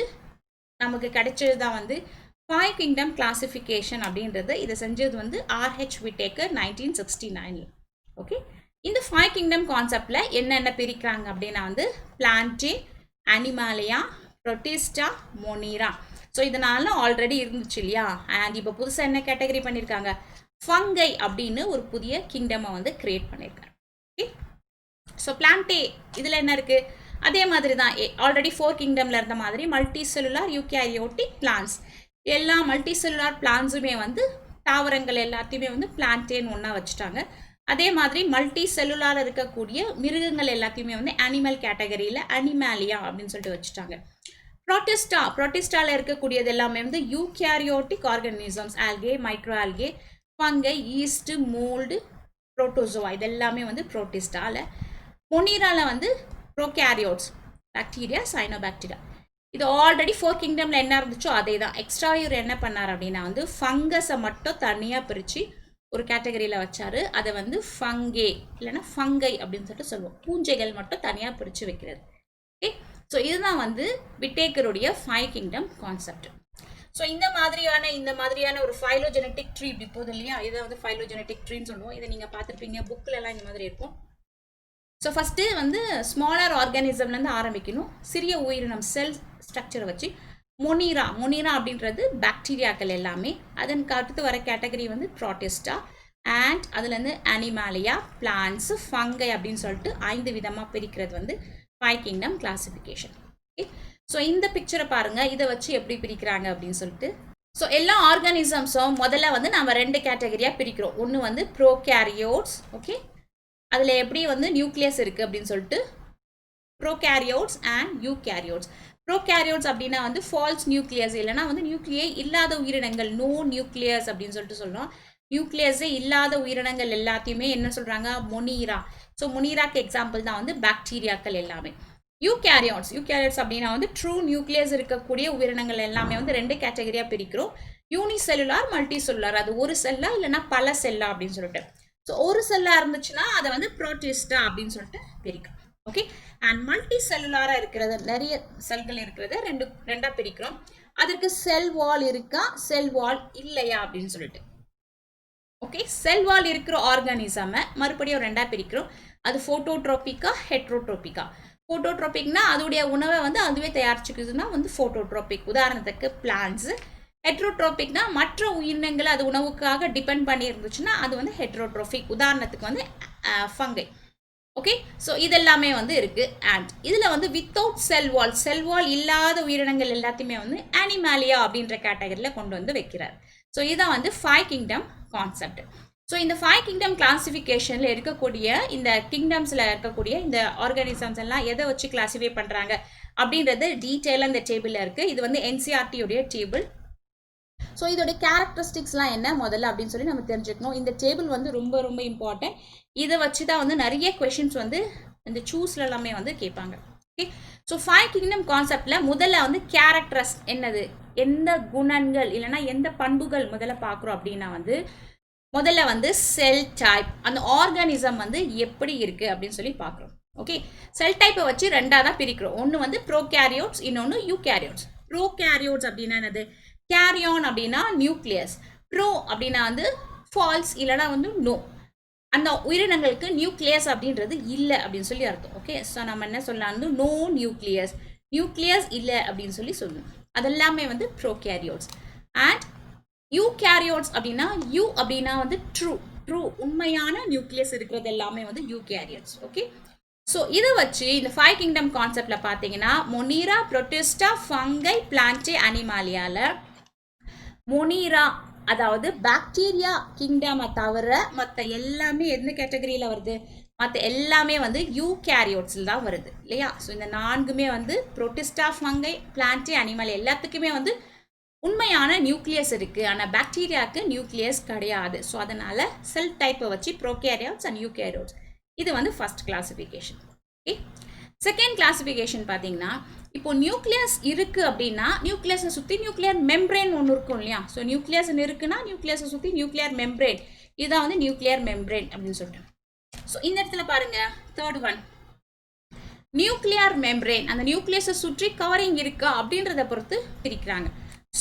நமக்கு கிடைச்சது தான் வந்து 5 கிங்டம் கிளாசிஃபிகேஷன் அப்படின்றது. இதை செஞ்சது வந்து ஆர்ஹெச் விட்டேக்கர் 1969. ஓகே, இந்த 5 கிங்டம் கான்செப்டில் என்னென்ன பிரிக்கிறாங்க அப்படின்னா வந்து Plantae, Animalia, Protista, Monera. So இதனால ஆல்ரெடி இருந்துச்சு இல்லையா. அண்ட் இப்போ புதுசாக என்ன கேட்டகரி பண்ணியிருக்காங்க, ஃபங்கை அப்படின்னு ஒரு புதிய கிங்டமை வந்து கிரியேட் பண்ணியிருக்காங்க. ஓகே, ஸோ பிளான்டே இதில் என்ன இருக்குது, அதே மாதிரி தான் ஆல்ரெடி 4 கிங்டமில் இருந்த மாதிரி மல்டி செல்லுலார் யூகேரியோட்டிக் பிளான்ஸ். எல்லா மல்டி செல்லுலார் பிளான்ஸுமே வந்து தாவரங்கள் எல்லாத்தையுமே வந்து பிளான்டேன்னு ஒன்றா வச்சுட்டாங்க. அதே மாதிரி மல்டி செல்லுலார் இருக்கக்கூடிய மிருகங்கள் எல்லாத்தையுமே வந்து அனிமல் கேட்டகரியில் அனிமாலியா அப்படின்னு சொல்லிட்டு வச்சுட்டாங்க. புரோட்டிஸ்டாவில் இருக்கக்கூடியது எல்லாமே வந்து eukaryotic organisms, algae, micro algae, fungi, yeast, mould, protozoa, இது எல்லாமே வந்து புரோட்டிஸ்டாவில். மொனீராவில் வந்து ப்ரோகேரியோட்ஸ், பாக்டீரியா, சைனோபாக்டீரியா. இது ஆல்ரெடி 4 கிங்டமில் என்ன இருந்துச்சோ அதே தான். எக்ஸ்ட்ரா இவர் என்ன பண்ணார் அப்படின்னா வந்து ஃபங்கஸை மட்டும் தனியாக பிரித்து ஒரு கேட்டகரியில் வச்சார். அதை வந்து ஃபங்கே இல்லைன்னா ஃபங்கை அப்படின்னு சொல்லிட்டு சொல்லுவோம். பூஞ்சைகள் மட்டும் தனியாக பிரித்து வைக்கிறது. ஓகே, ஸோ இதுதான் வந்து விட்டேக்கருடைய 5 கிங்டம் கான்செப்ட். ஸோ இந்த மாதிரியான ஒரு ஃபைலோஜெனட்டிக் ட்ரீ இப்படி போகுது இல்லையா, இதை வந்து ஃபைலோஜெனட்டிக் ட்ரீன்னு சொல்லுவோம். இதை நீங்கள் பார்த்துருப்பீங்க புக்கிலலாம் இந்த மாதிரி இருக்கும். ஸோ ஃபஸ்ட்டு வந்து ஸ்மாலர் ஆர்கானிசம்லேருந்து ஆரம்பிக்கணும். சிறிய உயிரினம் செல் ஸ்ட்ரக்சரை வச்சு மொனீரா அப்படின்றது பாக்டீரியாக்கள் எல்லாமே. அதற்கு அடுத்து வர கேட்டகரி வந்து ப்ரோட்டிஸ்டா. அண்ட் அதுலேருந்து அனிமாலியா, பிளான்ஸ், ஃபங்கை அப்படின்னு சொல்லிட்டு 5 விதமாக பிரிக்கிறது வந்து 5 கிங்டம் கிளாசிஃபிகேஷன். ஓகே, ஸோ இந்த பிக்சரை பாருங்கள், இதை வச்சு எப்படி பிரிக்கிறாங்க அப்படின்னு சொல்லிட்டு. ஸோ எல்லா ஆர்கானிசம்ஸும் முதல்ல வந்து நம்ம 2 கேட்டகரியாக பிரிக்கிறோம். ஒன்று வந்து ப்ரோகேரியோட்ஸ். ஓகே, அதில் எப்படி வந்து நியூக்ளியஸ் இருக்குது அப்படின்னு சொல்லிட்டு ப்ரோகேரியோட்ஸ் அண்ட் யூகேரியோட்ஸ். ப்ரோகேரியோட்ஸ் அப்படின்னா வந்து ஃபால்ஸ் நியூக்ளியஸ், இல்லைனா வந்து நியூக்ளியே இல்லாத உயிரினங்கள், நோ நியூக்ளியஸ் அப்படின்னு சொல்லிட்டு சொல்கிறோம். நியூக்ளியஸே இல்லாத உயிரினங்கள் எல்லாத்தையுமே என்ன சொல்கிறாங்க, மொனீரா. ஸோ மொனீராக்கு எக்ஸாம்பிள் தான் வந்து பாக்டீரியாக்கள் எல்லாமே. யூகேரியோட்ஸ் அப்படின்னா வந்து ட்ரூ நியூக்ளியஸ் இருக்கக்கூடிய உயிரினங்கள் எல்லாமே வந்து 2 கேட்டகரியாக பிரிக்கிறோம். Unicellular, multi cellular. அது ஒரு செல்லா இல்லைனா பல செல்லா அப்படின்னு சொல்லிட்டு. ஸோ ஒரு செல்லாக இருந்துச்சுன்னா அதை வந்து புரோட்டிஸ்டா அப்படின்னு சொல்லிட்டு பிரிக்கும். ஓகே, அண்ட் மல்டி செல்லுலாராக இருக்கிறது, நிறைய செல்கள் இருக்கிறத ரெண்டாக பிரிக்கிறோம். அதற்கு செல் வால் இருக்கா, செல் வால் இல்லையா அப்படின்னு சொல்லிட்டு. ஓகே, செல் வால் இருக்கிற ஆர்கானிசமை மறுபடியும் 2ஆக பிரிக்கிறோம். அது ஃபோட்டோட்ரோபிக்கா, ஹெட்ரோட்ரோபிக்கா. ஃபோட்டோட்ரோபிக்னா அதோடைய உணவை வந்து அதுவே தயாரிச்சுக்குதுன்னா வந்து ஃபோட்டோட்ரோபிக். உதாரணத்துக்கு பிளான்ஸ். ஹெட்ரோட்ரோபிக்னா மற்ற உயிரினங்களை அது உணவுக்காக டிபெண்ட் பண்ணி இருந்துச்சுன்னா அது வந்து ஹெட்ரோட்ரோபிக். உதாரணத்துக்கு வந்து ஃபங்கை. ஓகே, ஸோ இதெல்லாமே வந்து இருக்குது. அண்ட் இதில் வந்து வித்தவுட் செல் வால் இல்லாத உயிரினங்கள் எல்லாத்தையுமே வந்து அனிமாலியா அப்படின்ற கேட்டகரியில் கொண்டு வந்து வைக்கிறார். ஸோ இதான் வந்து 5 கிங்டம் கான்செப்ட். ஸோ இந்த 5 கிங்டம் கிளாசிஃபிகேஷனில் இருக்கக்கூடிய இந்த கிங்டம்ஸில் இருக்கக்கூடிய இந்த ஆர்கானிசம்ஸ் எல்லாம் எதை வச்சு கிளாஸிஃபை பண்ணுறாங்க அப்படின்றது டீட்டெயிலாக இந்த டேபிளில் இருக்குது. இது வந்து என்சிஆர்டியுடைய டேபிள். ஸோ இதோடைய கேரக்டரிஸ்டிக்ஸ்லாம் என்ன முதல்ல அப்படின்னு சொல்லி நம்ம தெரிஞ்சுக்கணும். இந்த டேபிள் வந்து ரொம்ப ரொம்ப இம்பார்ட்டன்ட். இதை வச்சு தான் வந்து நிறைய கொஷின்ஸ் வந்து இந்த சூஸில் எல்லாமே வந்து கேட்பாங்க. ஓகே, ஸோ 5 கிங்டம் கான்செப்டில் முதல்ல வந்து கேரக்டர்ஸ் என்னது, எந்த குணங்கள் இல்லைனா எந்த பண்புகள் முதல்ல பார்க்குறோம் அப்படின்னா வந்து முதல்ல வந்து செல் டைப், அந்த ஆர்கானிசம் வந்து எப்படி இருக்குது அப்படின்னு சொல்லி பார்க்குறோம். ஓகே, செல் டைப்பை வச்சு 2ஆக தான் பிரிக்கிறோம். ஒன்று வந்து ப்ரோகேரியோட்ஸ், இன்னொன்று யூகேரியோட்ஸ். ப்ரோகேரியோட்ஸ் அப்படின்னா என்னது, கேரியான் அப்படின்னா நியூக்ளியஸ், ப்ரோ அப்படின்னா வந்து ஃபால்ஸ் இல்லைனா வந்து நோ. அந்த உயிரினங்களுக்கு நியூக்ளியஸ் அப்படின்றது இல்லை அப்படின்னு சொல்லி அர்த்தம். ஓகே, ஸோ நம்ம என்ன சொல்லலாம் வந்து நோ நியூக்ளியஸ், நியூக்ளியஸ் இல்லை அப்படின்னு சொல்லி சொல்லணும். அதெல்லாமே வந்து ப்ரோகேரியோட்ஸ். அண்ட் யூகேரியோட்ஸ் அப்படின்னா யூ அப்படின்னா வந்து ட்ரூ உண்மையான நியூக்ளியஸ் இருக்கிறது எல்லாமே வந்து யூகேரியோட்ஸ். ஓகே, ஸோ இதை வச்சு இந்த 5 கிங்டம் கான்செப்டில் பார்த்தீங்கன்னா மொனீரா, புரோட்டிஸ்டா, ஃபங்கை, பிளான்டே, அனிமாலியால மொனீரா அதாவது பாக்டீரியா கிங்டமை தவிர மற்ற எல்லாமே எந்த கேட்டகரியில் வருது? மற்ற எல்லாமே வந்து யூகேரியோட்ஸில் தான் வருது இல்லையா? ஸோ இந்த 4மே வந்து புரோட்டிஸ்டா, ஃபங்கை, பிளான்டே, அனிமல் எல்லாத்துக்குமே வந்து உண்மையான நியூக்ளியஸ் இருக்குது. ஆனால் பாக்டீரியாவுக்கு நியூக்ளியஸ் கிடையாது. ஸோ அதனால் செல் டைப்பை வச்சு ப்ரோகேரியோட்ஸ் அண்ட் யூகேரியோட்ஸ் இது வந்து first classification. Okay, second classification பார்த்தீங்கன்னா இப்போ நியூக்ளியஸ் இருக்குது அப்படின்னா நியூக்ளியஸை சுற்றி நியூக்ளியர் மெம்ப்ரேன் ஒன்று இருக்கும் இல்லையா? ஸோ நியூக்ளியஸ் இருக்குன்னா நியூக்ளியஸை சுற்றி நியூக்ளியர் மெம்ப்ரேன், இதுதான் வந்து நியூக்ளியர் மெம்ப்ரேன் அப்படின்னு சொல்லிட்டு. ஸோ இந்த இடத்துல பாருங்க, தேர்ட் ஒன் நியூக்ளியர் மெம்ப்ரேன், அந்த நியூக்ளியஸை சுற்றி கவரிங் இருக்கா அப்படின்றத பொறுத்து பிரிக்கிறாங்க.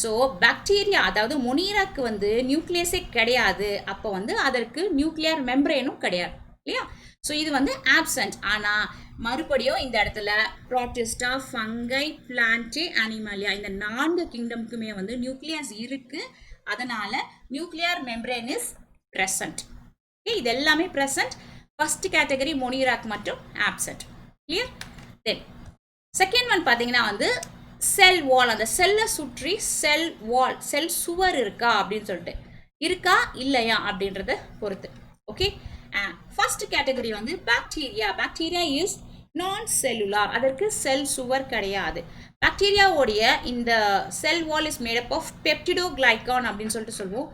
ஸோ பாக்டீரியா அதாவது மொனீராக்கு வந்து நியூக்ளியஸே கிடையாது, அப்போ வந்து அதற்கு நியூக்ளியர் மெம்ப்ரேனும் கிடையாது இல்லையா? ஸோ இது வந்து ஆப்சண்ட். ஆனால் மறுபடியும் இந்த இடத்துல புரோட்டிஸ்டா, ஃபங்கை, பிளான்டே, அனிமாலியா இந்த 4 கிங்டம்க்குமே வந்து நியூக்ளியஸ் இருக்கு. அதனால nuclear membrane is present. Okay, இது எல்லாமே பிரசன்ட். ஃபர்ஸ்ட் கேட்டகரி மொனீராக்கு மட்டும் absent. Clear? Then second one பார்த்தீங்கன்னா வந்து செல் வால், அந்த செல்லை சுற்றி செல் வால், செல் சுவர் இருக்கா அப்படின்னு சொல்லிட்டு இருக்கா இல்லையா அப்படின்றத பொறுத்து. ஓகே, ஃபர்ஸ்ட் கேட்டகரி வந்து bacteria. Bacteria is non cellular, அதற்கு செல் சுவர் கிடையாது. பாக்டீரியாவோடைய இந்த cell wall is made up of peptidoglycan அப்படின்னு சொல்லிட்டு சொல்லுவோம்.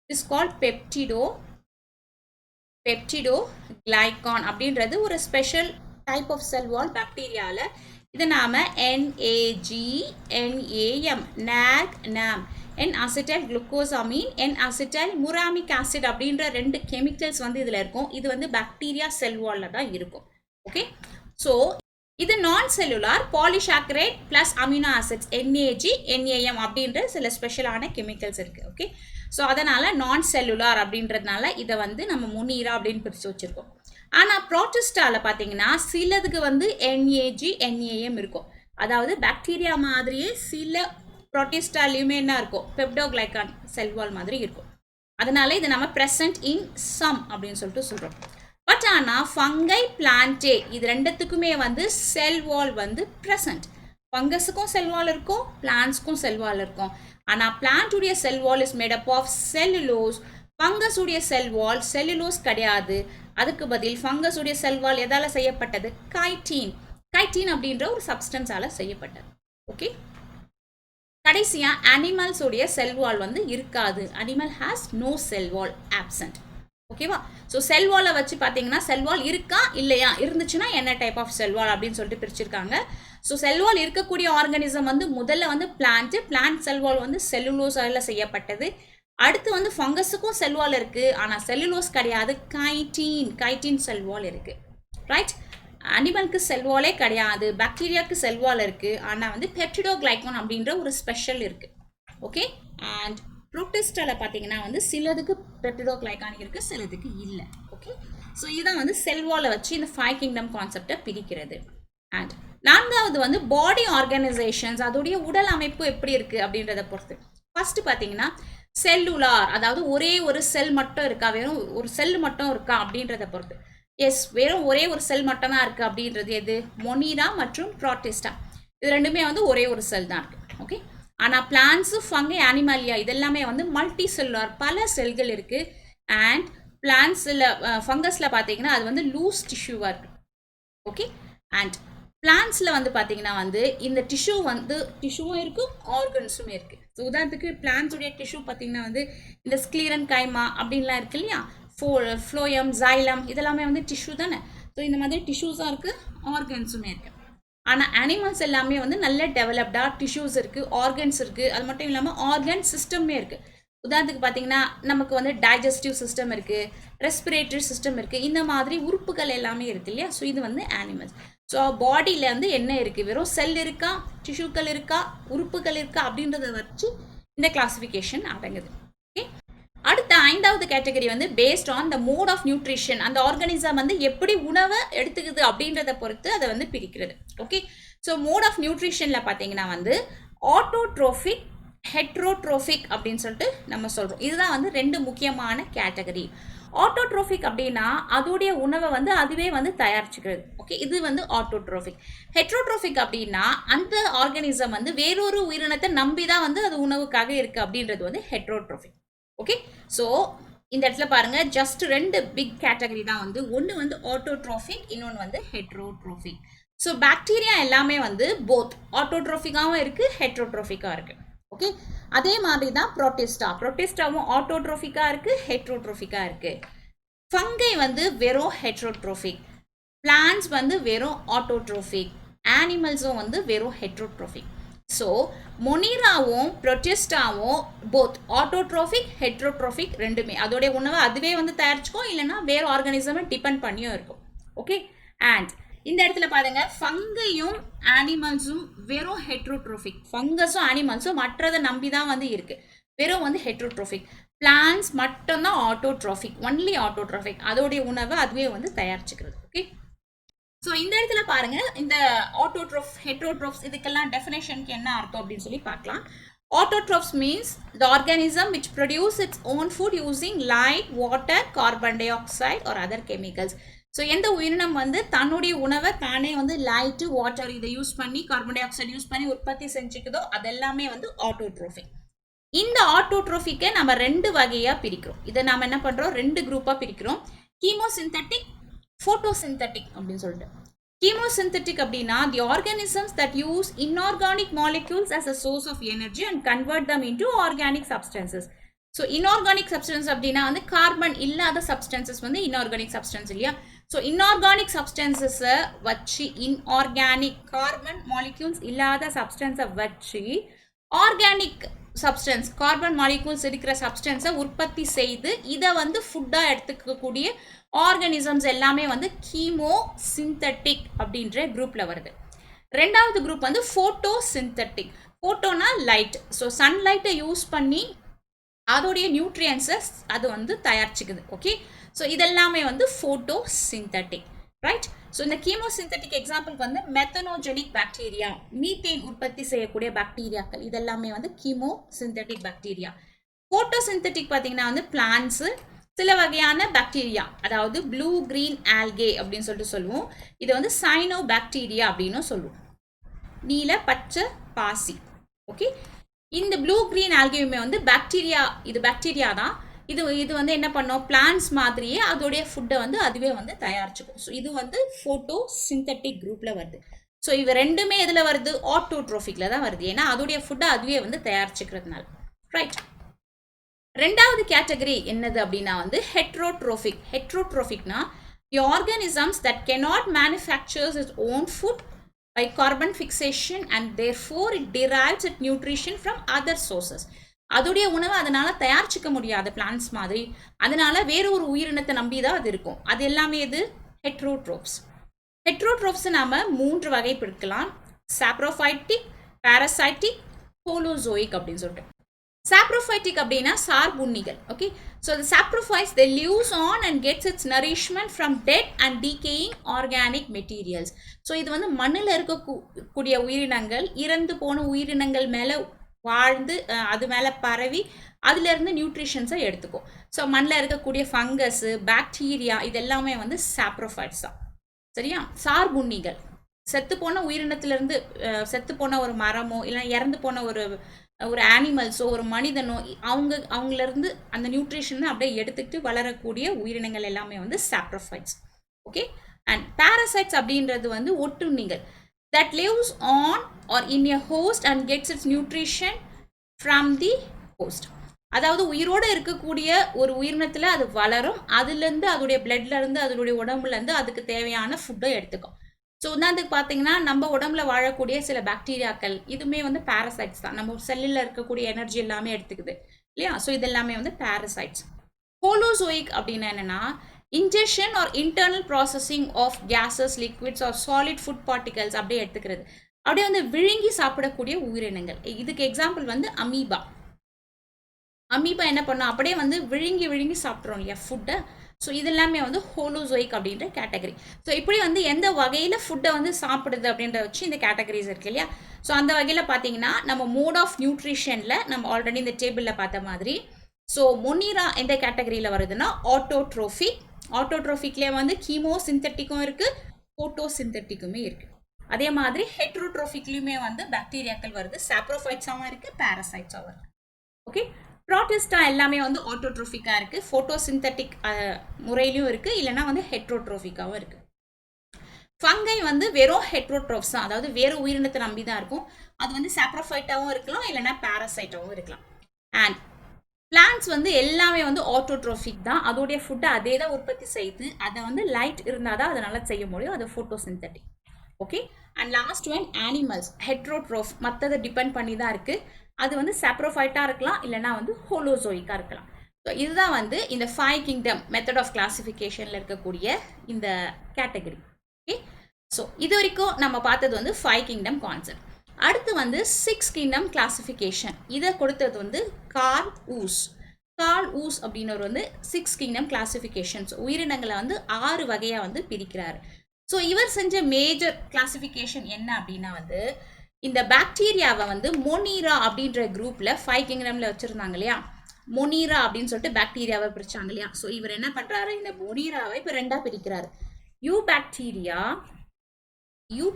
இஸ் கால்ட் பெப்டிடோகிளைகான் அப்படின்றது ஒரு special type of cell wall பாக்டீரியாவில். இதை நாம் NAGNAM N-அசிட்டைல் குளுக்கோசாமீன், N-அசிட்டைல் முராமிக் ஆசிட் அப்படின்ற 2 கெமிக்கல்ஸ் வந்து இதில் இருக்கும். இது வந்து பாக்டீரியா செல் வாலில் தான் இருக்கும். ஓகே, ஸோ இது நான் cellular polysaccharide plus amino acids NAG NAM அப்படின்ற சில ஸ்பெஷலான கெமிக்கல்ஸ் இருக்குது. ஓகே, ஸோ அதனால் நான் செல்லுலார் அப்படின்றதுனால இதை வந்து நம்ம மொனீரா அப்படின்னு பிரித்து வச்சுருக்கோம். ஆனால் புரோட்டிஸ்டாவில் பார்த்தீங்கன்னா சிலதுக்கு வந்து NAG NAM இருக்கும். அதாவது பாக்டீரியா மாதிரியே சில புரோட்டிஸ்டாலையுமே என்ன இருக்கும்? பெப்டோகிளைகான் செல்வால் மாதிரி இருக்கும். அதனால இது நம்ம ப்ரெசன்ட் இன் சம் அப்படின்னு சொல்லிட்டு சொல்கிறோம். பட் ஆனால் ஃபங்கை, பிளான்டே இது ரெண்டுத்துக்குமே வந்து செல் வால் வந்து ப்ரெசன்ட். ஃபங்கஸுக்கும் செல் வால் இருக்கும், பிளான்ட்ஸ்க்கும் செல் வால் இருக்கும். ஆனால் பிளான்ட்டுடைய cell wall is made up of cellulose. Fungus உடைய செல் வால் செல்லுலோஸ் கிடையாது. அதுக்கு பதில் ஃபங்கஸ் உடைய செல் வால் எதால செய்யப்பட்டது? கைட்டீன். கைட்டீன் அப்படின்ற ஒரு சப்ஸ்டன்ஸால செய்யப்பட்டது. ஓகே, கடைசியா அனிமல்ஸ் உடைய செல் வால் வந்து இருக்காது. Animal has no cell wall, absent. ஓகேவா? ஸோ செல் வாலை வச்சு பார்த்தீங்கன்னா செல் வால் இருக்கா இல்லையா, இருந்துச்சுன்னா என்ன டைப் ஆஃப் செல் வால் அப்படின்னு சொல்லிட்டு பிரிச்சிருக்காங்க. ஸோ செல் வால் இருக்கக்கூடிய ஆர்கானிசம் வந்து முதல்ல வந்து பிளான்ட் செல் வால் வந்து செல்லுலோஸால செய்யப்பட்டது. அடுத்து வந்து ஃபங்கஸுக்கும் செல் வால் இருக்கு, ஆனால் செல்லுலோஸ் கிடையாது, கைட்டீன் செல் வால் இருக்கு. ரைட்? அனிமலுக்கு செல் வாலே கிடையாது, பாக்டீரியாவுக்கு செல் வால் இருக்கு, ஆனால் வந்து பெப்டிடோகிளைகான் அப்படின்ற ஒரு ஸ்பெஷல் இருக்கு. ஓகே, அண்ட் புரோட்டிஸ்டால பார்த்தீங்கன்னா வந்து சிலதுக்கு பெப்டிடோகிளைகான் இருக்கு, சிலதுக்கு இல்லை. ஓகே, ஸோ இதான் வந்து செல் வாலை வச்சு இந்த 5 கிங்டம் கான்செப்டை பிரிக்கிறது. அண்ட் நான்காவது வந்து பாடி ஆர்கனைசேஷன்ஸ், அதோடைய உடல் அமைப்பு எப்படி இருக்கு அப்படின்றத பொறுத்து. ஃபர்ஸ்ட் பார்த்தீங்கன்னா செல்லுலார், அதாவது ஒரே ஒரு செல் மட்டும் இருக்கா, வெறும் ஒரு செல் மட்டும் இருக்கா அப்படின்றத பொறுத்து. எஸ், வெறும் ஒரே ஒரு செல் மட்டும் தான் இருக்குது அப்படின்றது எது? மொனீரா மற்றும் புரோட்டிஸ்டா இது ரெண்டுமே வந்து ஒரே ஒரு செல் தான் இருக்குது. ஓகே, ஆனால் பிளான்ட்ஸு, ஃபங்கை, அனிமாலியா இதெல்லாமே வந்து மல்டி செல்லுலார், பல செல்கள் இருக்குது. அண்ட் பிளான்ட்ஸில் ஃபங்கஸில் பார்த்தீங்கன்னா அது வந்து லூஸ் டிஷ்யூவாக இருக்குது. ஓகே, அண்ட் பிளான்ட்ஸில் வந்து பார்த்தீங்கன்னா வந்து இந்த டிஷ்யூவும் இருக்குது, ஆர்கன்ஸும் இருக்குது. ஸோ உதாரணத்துக்கு பிளான்ட்ஸுடைய டிஷ்யூ பார்த்தீங்கன்னா வந்து இந்த ஸ்க்ளீரன் கைமா அப்படின்லாம் இருக்கு இல்லையா, ஃப்ளோயம், ஜைலம் இதெல்லாமே வந்து டிஷ்யூ தானே. ஸோ இந்த மாதிரி டிஷ்யூஸாக இருக்குது, ஆர்கன்ஸுமே இருக்குது. ஆனால் அனிமல்ஸ் எல்லாமே வந்து நல்ல டெவலப்டாக டிஷ்யூஸ் இருக்குது, ஆர்கன்ஸ் இருக்குது. அது மட்டும் இல்லாமல் ஆர்கன் சிஸ்டமே இருக்குது. உதாரணத்துக்கு பார்த்தீங்கன்னா நமக்கு வந்து டைஜஸ்டிவ் சிஸ்டம் இருக்குது, ரெஸ்பிரேட்டரி சிஸ்டம் இருக்குது, இந்த மாதிரி உறுப்புகள் எல்லாமே இருக்குது இல்லையா. ஸோ இது வந்து அனிமல்ஸ். ஸோ பாடியில் வந்து என்ன இருக்குது? வெறும் செல் இருக்கா, டிஷ்யூக்கள் இருக்கா, உறுப்புகள் இருக்கா அப்படின்றத வச்சு இந்த கிளாசிஃபிகேஷன் அடங்குது. ஓகே, அடுத்த ஐந்தாவது கேட்டகரி வந்து based on the mode of nutrition. அந்த ஆர்கானிசம் வந்து எப்படி உணவை எடுத்துக்குது அப்படின்றத பொறுத்து அதை வந்து பிரிக்கிறது. ஓகே, ஸோ மோட் ஆஃப் நியூட்ரிஷனில் பார்த்தீங்கன்னா வந்து ஆட்டோட்ரோஃபிக், ஹெட்ரோட்ரோஃபிக் அப்படின்னு சொல்லிட்டு நம்ம சொல்கிறோம். இதுதான் வந்து ரெண்டு முக்கியமான கேட்டகரி. ஆட்டோட்ரோஃபிக் அப்படின்னா அதோடைய உணவை வந்து அதுவே வந்து தயாரிச்சுக்கிறது. ஓகே, இது வந்து ஆட்டோட்ரோஃபிக். ஹெட்ரோட்ரோஃபிக் அப்படின்னா அந்த ஆர்கானிசம் வந்து வேறொரு உயிரினத்தை நம்பி தான் வந்து அது உணவுக்காக இருக்கு அப்படின்றது வந்து ஹெட்ரோட்ரோஃபிக். ஓகே, ஸோ இந்த இடத்துல பாருங்க ஜஸ்ட் ரெண்டு பிக் கேட்டகரி தான் வந்து, ஒன்று வந்து ஆட்டோட்ரோஃபிக், இன்னொன்று வந்து ஹெட்ரோட்ரோஃபிக். ஸோ பாக்டீரியா எல்லாமே வந்து போத் ஆட்டோட்ரோஃபிக்காகவும் இருக்கு, ஹெட்ரோட்ரோஃபிக்காக இருக்கு. ஓகே, அதே மாதிரி தான் புரோட்டிஸ்டாவும் ஆட்டோட்ரோஃபிக்காக இருக்கு, ஹெட்ரோட்ரோஃபிக்காக இருக்கு. ஃபங்கை வந்து வெறும் ஹெட்ரோட்ரோஃபிக், பிளான்ட்ஸ் வந்து வெறும் ஆட்டோட்ரோஃபிக், ஆனிமல்ஸும் வந்து வெறும் ஹெட்ரோட்ரோஃபிக். ஸோ மொனிராவும் புரோட்டிஸ்டாவும் போத் ஆட்டோட்ரோஃபிக், ஹெட்ரோட்ரோஃபிக் ரெண்டுமே. அதோடைய உணவை அதுவே வந்து தயாரிச்சுக்கும், இல்லைன்னா வேறு ஆர்கானிசமை டிபெண்ட் பண்ணியும் இருக்கும். ஓகே, அண்ட் இந்த இடத்துல பாருங்க ஃபங்கையும் ஆனிமல்ஸும் வெறும் ஹெட்ரோட்ரோஃபிக். ஃபங்கஸும் ஆனிமல்ஸும் மற்றதை நம்பி தான் வந்து இருக்கு, வெறும் வந்து ஹெட்ரோட்ரோஃபிக். பிளான்ஸ் மட்டும்தான் ஆட்டோட்ரோஃபிக், ஒன்லி ஆட்டோட்ரோஃபிக். அதோடைய உணவை அதுவே வந்து தயாரிச்சுக்கிறது. ஓகே, ஸோ இந்த இடத்துல பாருங்க இந்த ஆட்டோட்ரோஃப், ஹெட்ரோட்ரோஃப்ஸ் இதுக்கெல்லாம் டெஃபினேஷனுக்கு என்ன அர்த்தம் அப்படின்னு சொல்லி பார்க்கலாம். Autotrophs means the organism which produce its own food using light, water, carbon dioxide or other chemicals. So எந்த உயிரினம் வந்து தன்னுடைய உணவை தானே வந்து லைட்டு, வாட்டர் இதை யூஸ் பண்ணி, கார்பன் டை ஆக்சைடு யூஸ் பண்ணி உற்பத்தி செஞ்சுக்குதோ அதெல்லாமே வந்து ஆட்டோட்ரோஃபிக். இந்த ஆட்டோட்ரோஃபிக்கை நம்ம ரெண்டு வகையாக பிரிக்கிறோம். இதை நம்ம என்ன பண்ணுறோம், ரெண்டு குரூப்பாக பிரிக்கிறோம். கீமோசிந்தட்டிக், ஃபோட்டோசிந்தட்டிக் அப்படின்னு சொல்லிட்டு. Chemosynthetic அப்படின்னா the organisms that use inorganic molecules as a source of energy and convert them into organic substances. So inorganic substance அப்படின்னா வந்து கார்பன் இல்லாத சப்ஸ்டன்சஸ் வந்து இன்ஆர்கானிக் சப்ஸ்டன்ஸ் இல்லையா. ஸோ இன்ஆர்கானிக் சப்ஸ்டன்சஸை வச்சு, இன்ஆர்கானிக் கார்பன் மாலிக்யூல்ஸ் இல்லாத சப்ஸ்டன்ஸை வச்சு ஆர்கானிக் சப்ஸ்டன்ஸ், கார்பன் மாலிக்யூல்ஸ் இருக்கிற சப்ஸ்டன்ஸை உற்பத்தி செய்து இதை வந்து ஃபுட்டாக எடுத்துக்கக்கூடிய ஆர்கானிசம்ஸ் எல்லாமே வந்து கீமோசிந்தட்டிக் அப்படின்ற குரூப்பில் வருது. ரெண்டாவது குரூப் வந்து ஃபோட்டோசிந்தட்டிக். ஃபோட்டோனா லைட், ஸோ சன்லைட்டை யூஸ் பண்ணி அதோடைய நியூட்ரியன்ஸை அது வந்து தயாரிச்சுக்குது. ஓகே, ஸோ இதெல்லாமே வந்து ஃபோட்டோசிந்தட்டிக், ரைட். ஸோ இந்த கீமோசிந்தட்டிக் எக்ஸாம்பிளுக்கு வந்து மெத்தனோஜெனிக் பாக்டீரியா, மீத்தேன் உற்பத்தி செய்யக்கூடிய பாக்டீரியாக்கள், இதெல்லாமே வந்து கீமோசிந்தட்டிக் பாக்டீரியா. ஃபோட்டோசிந்தட்டிக் பார்த்தீங்கன்னா வந்து பிளான்ட்ஸு, சில வகையான பாக்டீரியா, அதாவது ப்ளூ கிரீன் ஆல்கே அப்படின்னு சொல்லிட்டு சொல்லுவோம். இதை வந்து சைனோ பாக்டீரியா அப்படின்னு சொல்லுவோம், நீல பச்சை பாசி. ஓகே, இந்த ப்ளூ கிரீன் ஆல்கேயுமே வந்து பாக்டீரியா, இது பாக்டீரியா தான். இது வந்து என்ன பண்ணோம், பிளான்ட்ஸ் மாதிரியே அதோடைய ஃபுட்டை வந்து அதுவே வந்து தயாரிச்சுக்கும். ஸோ இது வந்து ஃபோட்டோசிந்தட்டிக் குரூப்பில் வருது. ஸோ இவ ரெண்டுமே எதில் வருது, ஆட்டோட்ரோஃபிக்கில் தான் வருது, ஏன்னா அதோடைய ஃபுட்டை அதுவே வந்து தயாரிச்சுக்கிறதுனால, ரைட். ரெண்டாவது கேட்டகரி என்னது அப்படின்னா வந்து ஹெட்ரோட்ரோஃபிக். ஹெட்ரோட்ரோஃபிக்னா the organisms that cannot manufacture its own food by carbon fixation and therefore it derives its nutrition from other sources. அதோடைய உணவை அதனால தயாரிச்சிக்க முடியாது பிளான்ட்ஸ் மாதிரி, அதனால வேற ஒரு உயிரினத்தை நம்பி தான் அது இருக்கும். அது எல்லாமே இது ஹெட்ரோட்ரோப்ஸ். ஹெட்ரோட்ரோப்ஸ் நாம 3 வகைப்படுத்தலாம், சாப்ரோஃபைட்டிக், பாராசைட்டிக், ஹோலோசோயிக் அப்படின்னு சொல்லிட்டு. சாப்ரோஃபைட்டிக் அப்படின்னா சார்புண்ணிகள். Okay, so the saprophytes they lives on and gets its nourishment from dead and decaying organic materials. So இது வந்து மண்ணில் இருக்கக்கூடிய உயிரினங்கள், இறந்து போன உயிரினங்கள் மேலே வாழ்ந்து அது மேலே பரவி அதுலேருந்து நியூட்ரிஷன்ஸை எடுத்துக்கும். ஸோ மண்ணில் இருக்கக்கூடிய ஃபங்கஸு, பாக்டீரியா இதெல்லாமே வந்து சாப்ரோஃபைட்ஸ் தான். சரியா, சார்புண்ணிகள் செத்து போன உயிரினத்திலிருந்து, செத்து போன ஒரு மரமோ இல்லை இறந்து போன ஒரு ஆனிமல்ஸோ ஒரு மனிதனோ அவங்களிருந்து அந்த நியூட்ரிஷனை அப்படியே எடுத்துக்கிட்டு வளரக்கூடிய உயிரினங்கள் எல்லாமே வந்து சாப்ரோஃபைட்ஸ். ஓகே, அண்ட் பாராசைட்ஸ் அப்படின்றது வந்து ஒட்டுண்ணிகள், that lives on or in a host and gets its nutrition from the host. அதாவது உயிரோடு இருக்கக்கூடிய ஒரு உயிரினத்தில் அது வளரும், அதுலேருந்து அதோடைய பிளட்லேருந்து அதோடைய உடம்புலேருந்து அதுக்கு தேவையான ஃபுட்டை எடுத்துக்கும். ஸோ உதாரணத்துக்கு பார்த்தீங்கன்னா நம்ம உடம்புல வாழக்கூடிய சில பாக்டீரியாக்கள் இதுவுமே வந்து பாராசைட்ஸ் தான், நம்ம செல்லில் இருக்கக்கூடிய எனர்ஜி எல்லாமே எடுத்துக்குது இல்லையா. ஸோ இது எல்லாமே வந்து பாராசைட்ஸ். ஹோலோசோயிக் அப்படின்னா என்னென்னா ingestion or internal processing of gases, liquids or solid food particles அப்படியே எடுத்துக்கிறது, அப்படியே வந்து விழுங்கி சாப்பிடக்கூடிய உயிரினங்கள். இதுக்கு எக்ஸாம்பிள் வந்து அமீபா. அமீபா என்ன பண்ணும், அப்படியே வந்து விழுங்கி விழுங்கி சாப்பிட்றோம் இல்லையா ஃபுட்டை. ஸோ இது எல்லாமே வந்து ஹோலோசோயிக் அப்படின்ற கேட்டகரி. ஸோ இப்படி வந்து எந்த வகையில் ஃபுட்டை வந்து சாப்பிடுது அப்படின்ற வச்சு இந்த கேட்டகரிஸ் இருக்கு இல்லையா. ஸோ அந்த வகையில் பார்த்தீங்கன்னா நம்ம மோட் ஆஃப் நியூட்ரிஷனில் நம்ம ஆல்ரெடி இந்த டேபிளில் பார்த்த மாதிரி, ஸோ மொனீரா எந்த கேட்டகரியில் வருதுன்னா ஆட்டோட்ரோஃபிக். ஆட்டோட்ரோஃபிக்லேயே வந்து கீமோ சிந்தட்டிக்கும் இருக்குது, போட்டோ சிந்தட்டிக்குமே இருக்குது. அதே மாதிரி ஹெட்ரோட்ரோஃபிக்லேயுமே வந்து பாக்டீரியாக்கள் வருது, சாப்ரோஃபைட்ஸாகவும் இருக்குது, பேரசைட்ஸாகவும் இருக்குது. ஓகே, ப்ரோட்டிஸ்டா எல்லாமே வந்து ஆட்டோட்ரோஃபிக்காக இருக்குது, ஃபோட்டோசிந்தட்டிக் முறையிலையும் இருக்குது, இல்லைனா வந்து ஹெட்ரோட்ரோஃபிக்காகவும் இருக்குது. ஃபங்கை வந்து வெறும் ஹெட்ரோட்ரோஃப்ஸ் தான், அதாவது வேறு உயிரினத்தை நம்பி தான் இருக்கும். அது வந்து சாப்ரோஃபைட்டாகவும் இருக்கலாம், இல்லைனா பேரசைட்டாகவும் இருக்கலாம். அண்ட் பிளான்ட்ஸ் வந்து எல்லாமே வந்து ஆட்டோட்ரோஃபிக் தான், அதோடைய ஃபுட்டை அதே தான் உற்பத்தி செய்து, அதை வந்து லைட் இருந்தால் தான் அதனால் செய்ய முடியும், அது photosynthetic. Okay, and last one animals heterotroph, மற்றதை டிபெண்ட் பண்ணி தான் இருக்குது. அது வந்து சாப்ரோஃபைட்டாக இருக்கலாம், இல்லைனா வந்து ஹோலோசோயிக்காக இருக்கலாம். ஸோ இதுதான் வந்து இந்த 5 கிங்டம் மெத்தட் ஆஃப் கிளாசிஃபிகேஷனில் இருக்கக்கூடிய இந்த கேட்டகரி. ஓகே, ஸோ இது வரைக்கும் நம்ம பார்த்தது வந்து 5 கிங்டம் கான்செப்ட். அடுத்து வந்து 6 கிங்டம் கிளாசிஃபிகேஷன். இதை கொடுத்தது வந்து கார்ல் ஊஸ். கார்ல் ஊஸ் அப்படின்னவர் வந்து 6 கிங்டம் கிளாசிஃபிகேஷன்ஸ், உயிரினங்களை வந்து 6 வகையாக வந்து பிரிக்கிறார். ஸோ இவர் செஞ்ச மேஜர் கிளாசிஃபிகேஷன் என்ன அப்படின்னா வந்து, இந்த பாக்டீரியாவை வந்து மொனீரா அப்படின்ற குரூப்பில் 5 கிங்டமில் வச்சுருந்தாங்க இல்லையா. மொனீரா அப்படின்னு சொல்லிட்டு பாக்டீரியாவை பிரிச்சாங்க இல்லையா. ஸோ இவர் என்ன பண்ணுறாரு, இந்த மொனீராவை இப்போ 2ஆக பிரிக்கிறாரு, யூ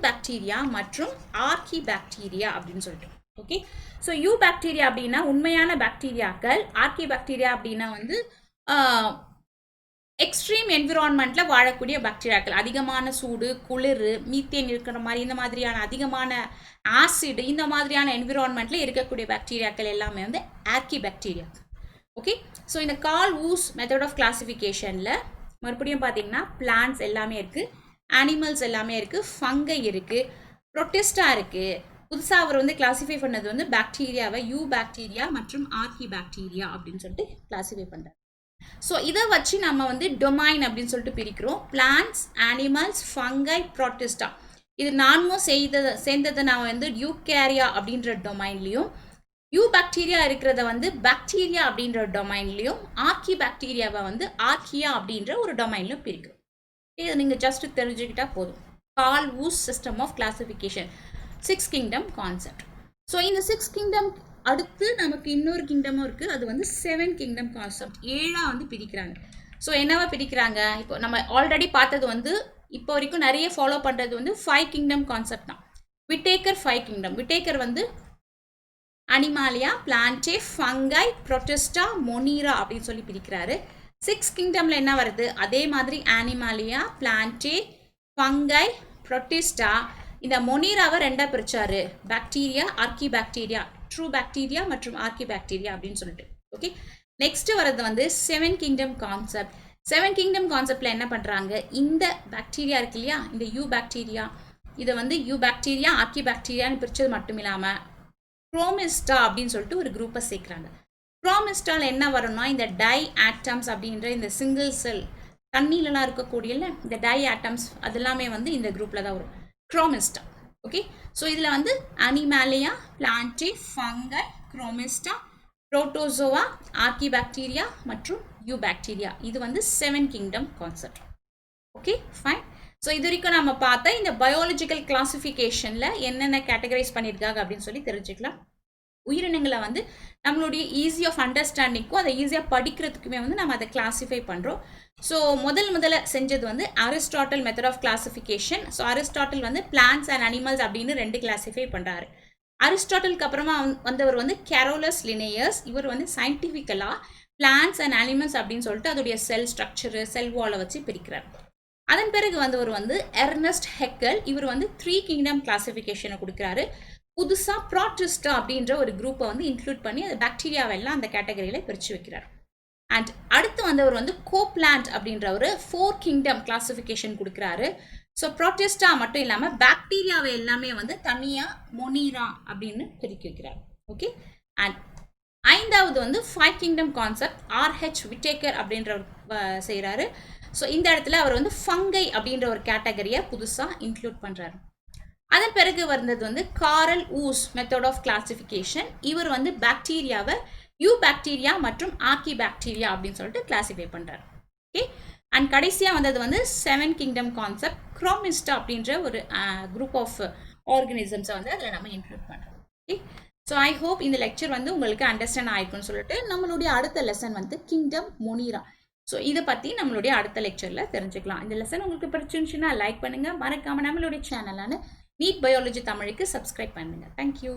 பாக்டீரியா மற்றும் ஆர்கி பாக்டீரியா அப்படின்னு சொல்லிட்டு. ஓகே, ஸோ யூ பாக்டீரியா அப்படின்னா உண்மையான பாக்டீரியாக்கள், ஆர்கி பாக்டீரியா அப்படின்னா வந்து எக்ஸ்ட்ரீம் என்விரான்மெண்ட்ல வாழக்கூடிய பாக்டீரியாக்கள், அதிகமான சூடு, குளிர், மீத்தேன் இருக்கிற மாதிரி இந்த மாதிரியான அதிகமான ஆசிட் இந்த மாதிரியான என்விரான்மெண்ட்ல இருக்கக்கூடிய பாக்டீரியாக்கள் எல்லாமே வந்து ஆர்கி பாக்டீரியா. ஓகே, ஸோ இந்த கார்ல் ஊஸ் மெத்தட் ஆஃப் கிளாசிஃபிகேஷனில் மறுபடியும் பார்த்தீங்கன்னா பிளான்ட்ஸ் எல்லாமே இருக்குது, அனிமல்ஸ் எல்லாமே இருக்குது, ஃபங்கை இருக்குது, ப்ரோட்டிஸ்டா இருக்குது. புதுசாக அவர் வந்து கிளாசிஃபை பண்ணது வந்து பாக்டீரியாவை யூ பாக்டீரியா மற்றும் ஆர்கி பாக்டீரியா அப்படின்னு சொல்லிட்டு கிளாசிஃபை பண்ணுறாரு. ஸோ இதை வச்சு நம்ம வந்து டொமைன் அப்படின்னு சொல்லிட்டு பிரிக்கிறோம். பிளான்ட்ஸ், அனிமல்ஸ், ஃபங்கை, ப்ரோட்டிஸ்டா, இது 4ம் சேர்ந்ததை நான் வந்து யூகேரியா அப்படின்ற டொமைன்லையும், யூ பாக்டீரியா இருக்கிறத வந்து பாக்டீரியா அப்படின்ற டொமைன்லையும், ஆர்கி பாக்டீரியாவை வந்து ஆர்கியா அப்படின்ற ஒரு டொமைன்லையும் பிரிக்கிறோம். இதை நீங்கள் ஜஸ்ட் தெரிஞ்சுக்கிட்டா போதும். Carl Woese system of classification, 6 kingdom concept. So இந்த 6 கிங்டம் அடுத்து நமக்கு இன்னொரு கிங்டமும் இருக்குது, அது வந்து 7 கிங்டம் கான்செப்ட், 7ஆக வந்து பிரிக்கிறாங்க. ஸோ என்னவா பிரிக்கிறாங்க, இப்போ நம்ம ஆல்ரெடி பார்த்தது வந்து இப்போ வரைக்கும் நிறைய ஃபாலோ பண்ணுறது வந்து 5 கிங்டம் கான்செப்ட் தான். விட்டேக்கர் 5 கிங்டம், விட்டேக்கர் வந்து Animalia, Plantae, Fungi, Protista, Monera அப்படின்னு சொல்லி பிரிக்கிறாரு. 6 கிங்டமில் என்ன வருது, அதே மாதிரி அனிமாலியா, பிளான்டே, ஃபங்கை, ப்ரோட்டிஸ்டா, இந்த மொனீராவை 2ஆக பிரிச்சாரு, bacteria, archaebacteria, true bacteria மற்றும் ஆர்கி பாக்டீரியா அப்படின்னு சொல்லிட்டு. ஓகே, நெக்ஸ்ட் வரது வந்து 7 கிங்டம் கான்செப்ட். 7 கிங்டம் கான்செப்ட்ல என்ன பண்றாங்க, இந்த பாக்டீரியா இருக்கு இல்லையா, இந்த யூ பாக்டீரியா, இதை வந்து யூ பாக்டீரியா, ஆர்கி பாக்டீரியான்னு பிரிச்சது மட்டும் இல்லாமல் குரோமிஸ்டா அப்படின்னு சொல்லிட்டு ஒரு குரூப்பை சேர்க்குறாங்க. குரோமிஸ்டால என்ன வரும்னா, இந்த டை ஆட்டம்ஸ் அப்படின்ற இந்த சிங்கிள் செல் தண்ணியிலலாம் இருக்கக்கூடியல இந்த டை ஆட்டம்ஸ் அதெல்லாமே வந்து இந்த குரூப்ல தான் வரும், குரோமிஸ்டா. ஓகே, ஸோ இதில் வந்து Animalia, Plantae, fungi, Chromista, protozoa, RK bacteria மற்றும் யூ பாக்டீரியா, இது வந்து 7 kingdom concept. Okay, fine. So இது வரைக்கும் நம்ம பார்த்தா இந்த பயாலஜிக்கல் கிளாசிஃபிகேஷனில் என்னென்ன கேட்டகரைஸ் பண்ணியிருக்காங்க அப்படின்னு சொல்லி தெரிஞ்சுக்கலாம். உயிரினங்களை வந்து நம்மளுடைய ஈஸி ஆஃப் அண்டர்ஸ்டாண்டிங்க்கும் அதை ஈஸியாக படிக்கிறதுக்குமே வந்து நம்ம அதை கிளாஸிஃபை பண்ணுறோம். ஸோ முதல்ல செஞ்சது வந்து Aristotle method of classification. So Aristotle வந்து பிளான்ட்ஸ் அண்ட் அனிமல்ஸ் அப்படின்னு 2 கிளாஸிஃபை பண்ணுறாரு. அரிஸ்டாட்டிலுக்கு அப்புறமா வந்தவர் வந்து கேரோலஸ் லினேயஸ். இவர் வந்து சயின்டிஃபிக்கலாக பிளான்ட்ஸ் அண்ட் அனிமல்ஸ் அப்படின்னு சொல்லிட்டு அதோடைய செல் ஸ்ட்ரக்சரு, செல் வாலை வச்சு பிரிக்கிறார். அதன் பிறகு வந்தவர் வந்து எர்னஸ்ட் ஹெக்கல். இவர் வந்து 3 கிங்டம் கிளாசிஃபிகேஷனை கொடுக்குறாரு. புதுசாக ப்ரோட்டிஸ்டா அப்படின்ற ஒரு குரூப்பை வந்து இன்க்ளூட் பண்ணி அது பாக்டீரியாவெல்லாம் அந்த கேட்டகரியில் பிரித்து வைக்கிறார். அண்ட் அடுத்து வந்தவர் வந்து கோப்லாண்ட் அப்படின்ற ஒரு 4 கிங்டம் கிளாசிஃபிகேஷன் கொடுக்குறாரு. ஸோ ப்ரோட்டிஸ்டா மட்டும் இல்லாமல் பாக்டீரியாவை எல்லாமே வந்து தனியாக மொனீரா அப்படின்னு பிரிக்க வைக்கிறார். ஓகே, அண்ட் 5வது வந்து 5 கிங்டம் கான்செப்ட் ஆர்ஹெச் விட்டேக்கர் அப்படின்றவர் செய்கிறாரு. ஸோ இந்த இடத்துல அவர் வந்து ஃபங்கை அப்படின்ற ஒரு கேட்டகரியை புதுசாக இன்க்ளூட் பண்ணுறாரு. அதன் பிறகு வந்தது வந்து காரல் ஊஸ் மெத்தட் ஆஃப் கிளாசிஃபிகேஷன். இவர் வந்து பாக்டீரியாவை யூ பாக்டீரியா மற்றும் ஆக்கி பாக்டீரியா அப்படின்னு சொல்லிட்டு கிளாசிஃபை பண்ணுறாரு. ஓகே, அண்ட் கடைசியாக வந்தது வந்து 7 கிங்டம் கான்செப்ட், குரோமிஸ்டா அப்படின்ற ஒரு குரூப் ஆஃப் ஆர்கனிசம்ஸை வந்து அதில் நம்ம இன்க்ளூட் பண்ணுறோம். ஓகே, ஸோ ஐ ஹோப் இந்த லெக்சர் வந்து உங்களுக்கு அண்டர்ஸ்டாண்ட் ஆயிருக்குன்னு சொல்லிட்டு நம்மளுடைய அடுத்த லெசன் வந்து கிங்டம் மொனீரா. ஸோ இதை பற்றி நம்மளுடைய அடுத்த லெக்சரில் தெரிஞ்சுக்கலாம். இந்த லெசன் உங்களுக்கு பிடிச்சிருந்துச்சுன்னா லைக் பண்ணுங்கள், மறக்காமல் நம்மளுடைய சேனலான நீட் பயாலஜி தமிழுக்கு சப்ஸ்கிரைப் பண்ணுங்கள். தேங்க்யூ.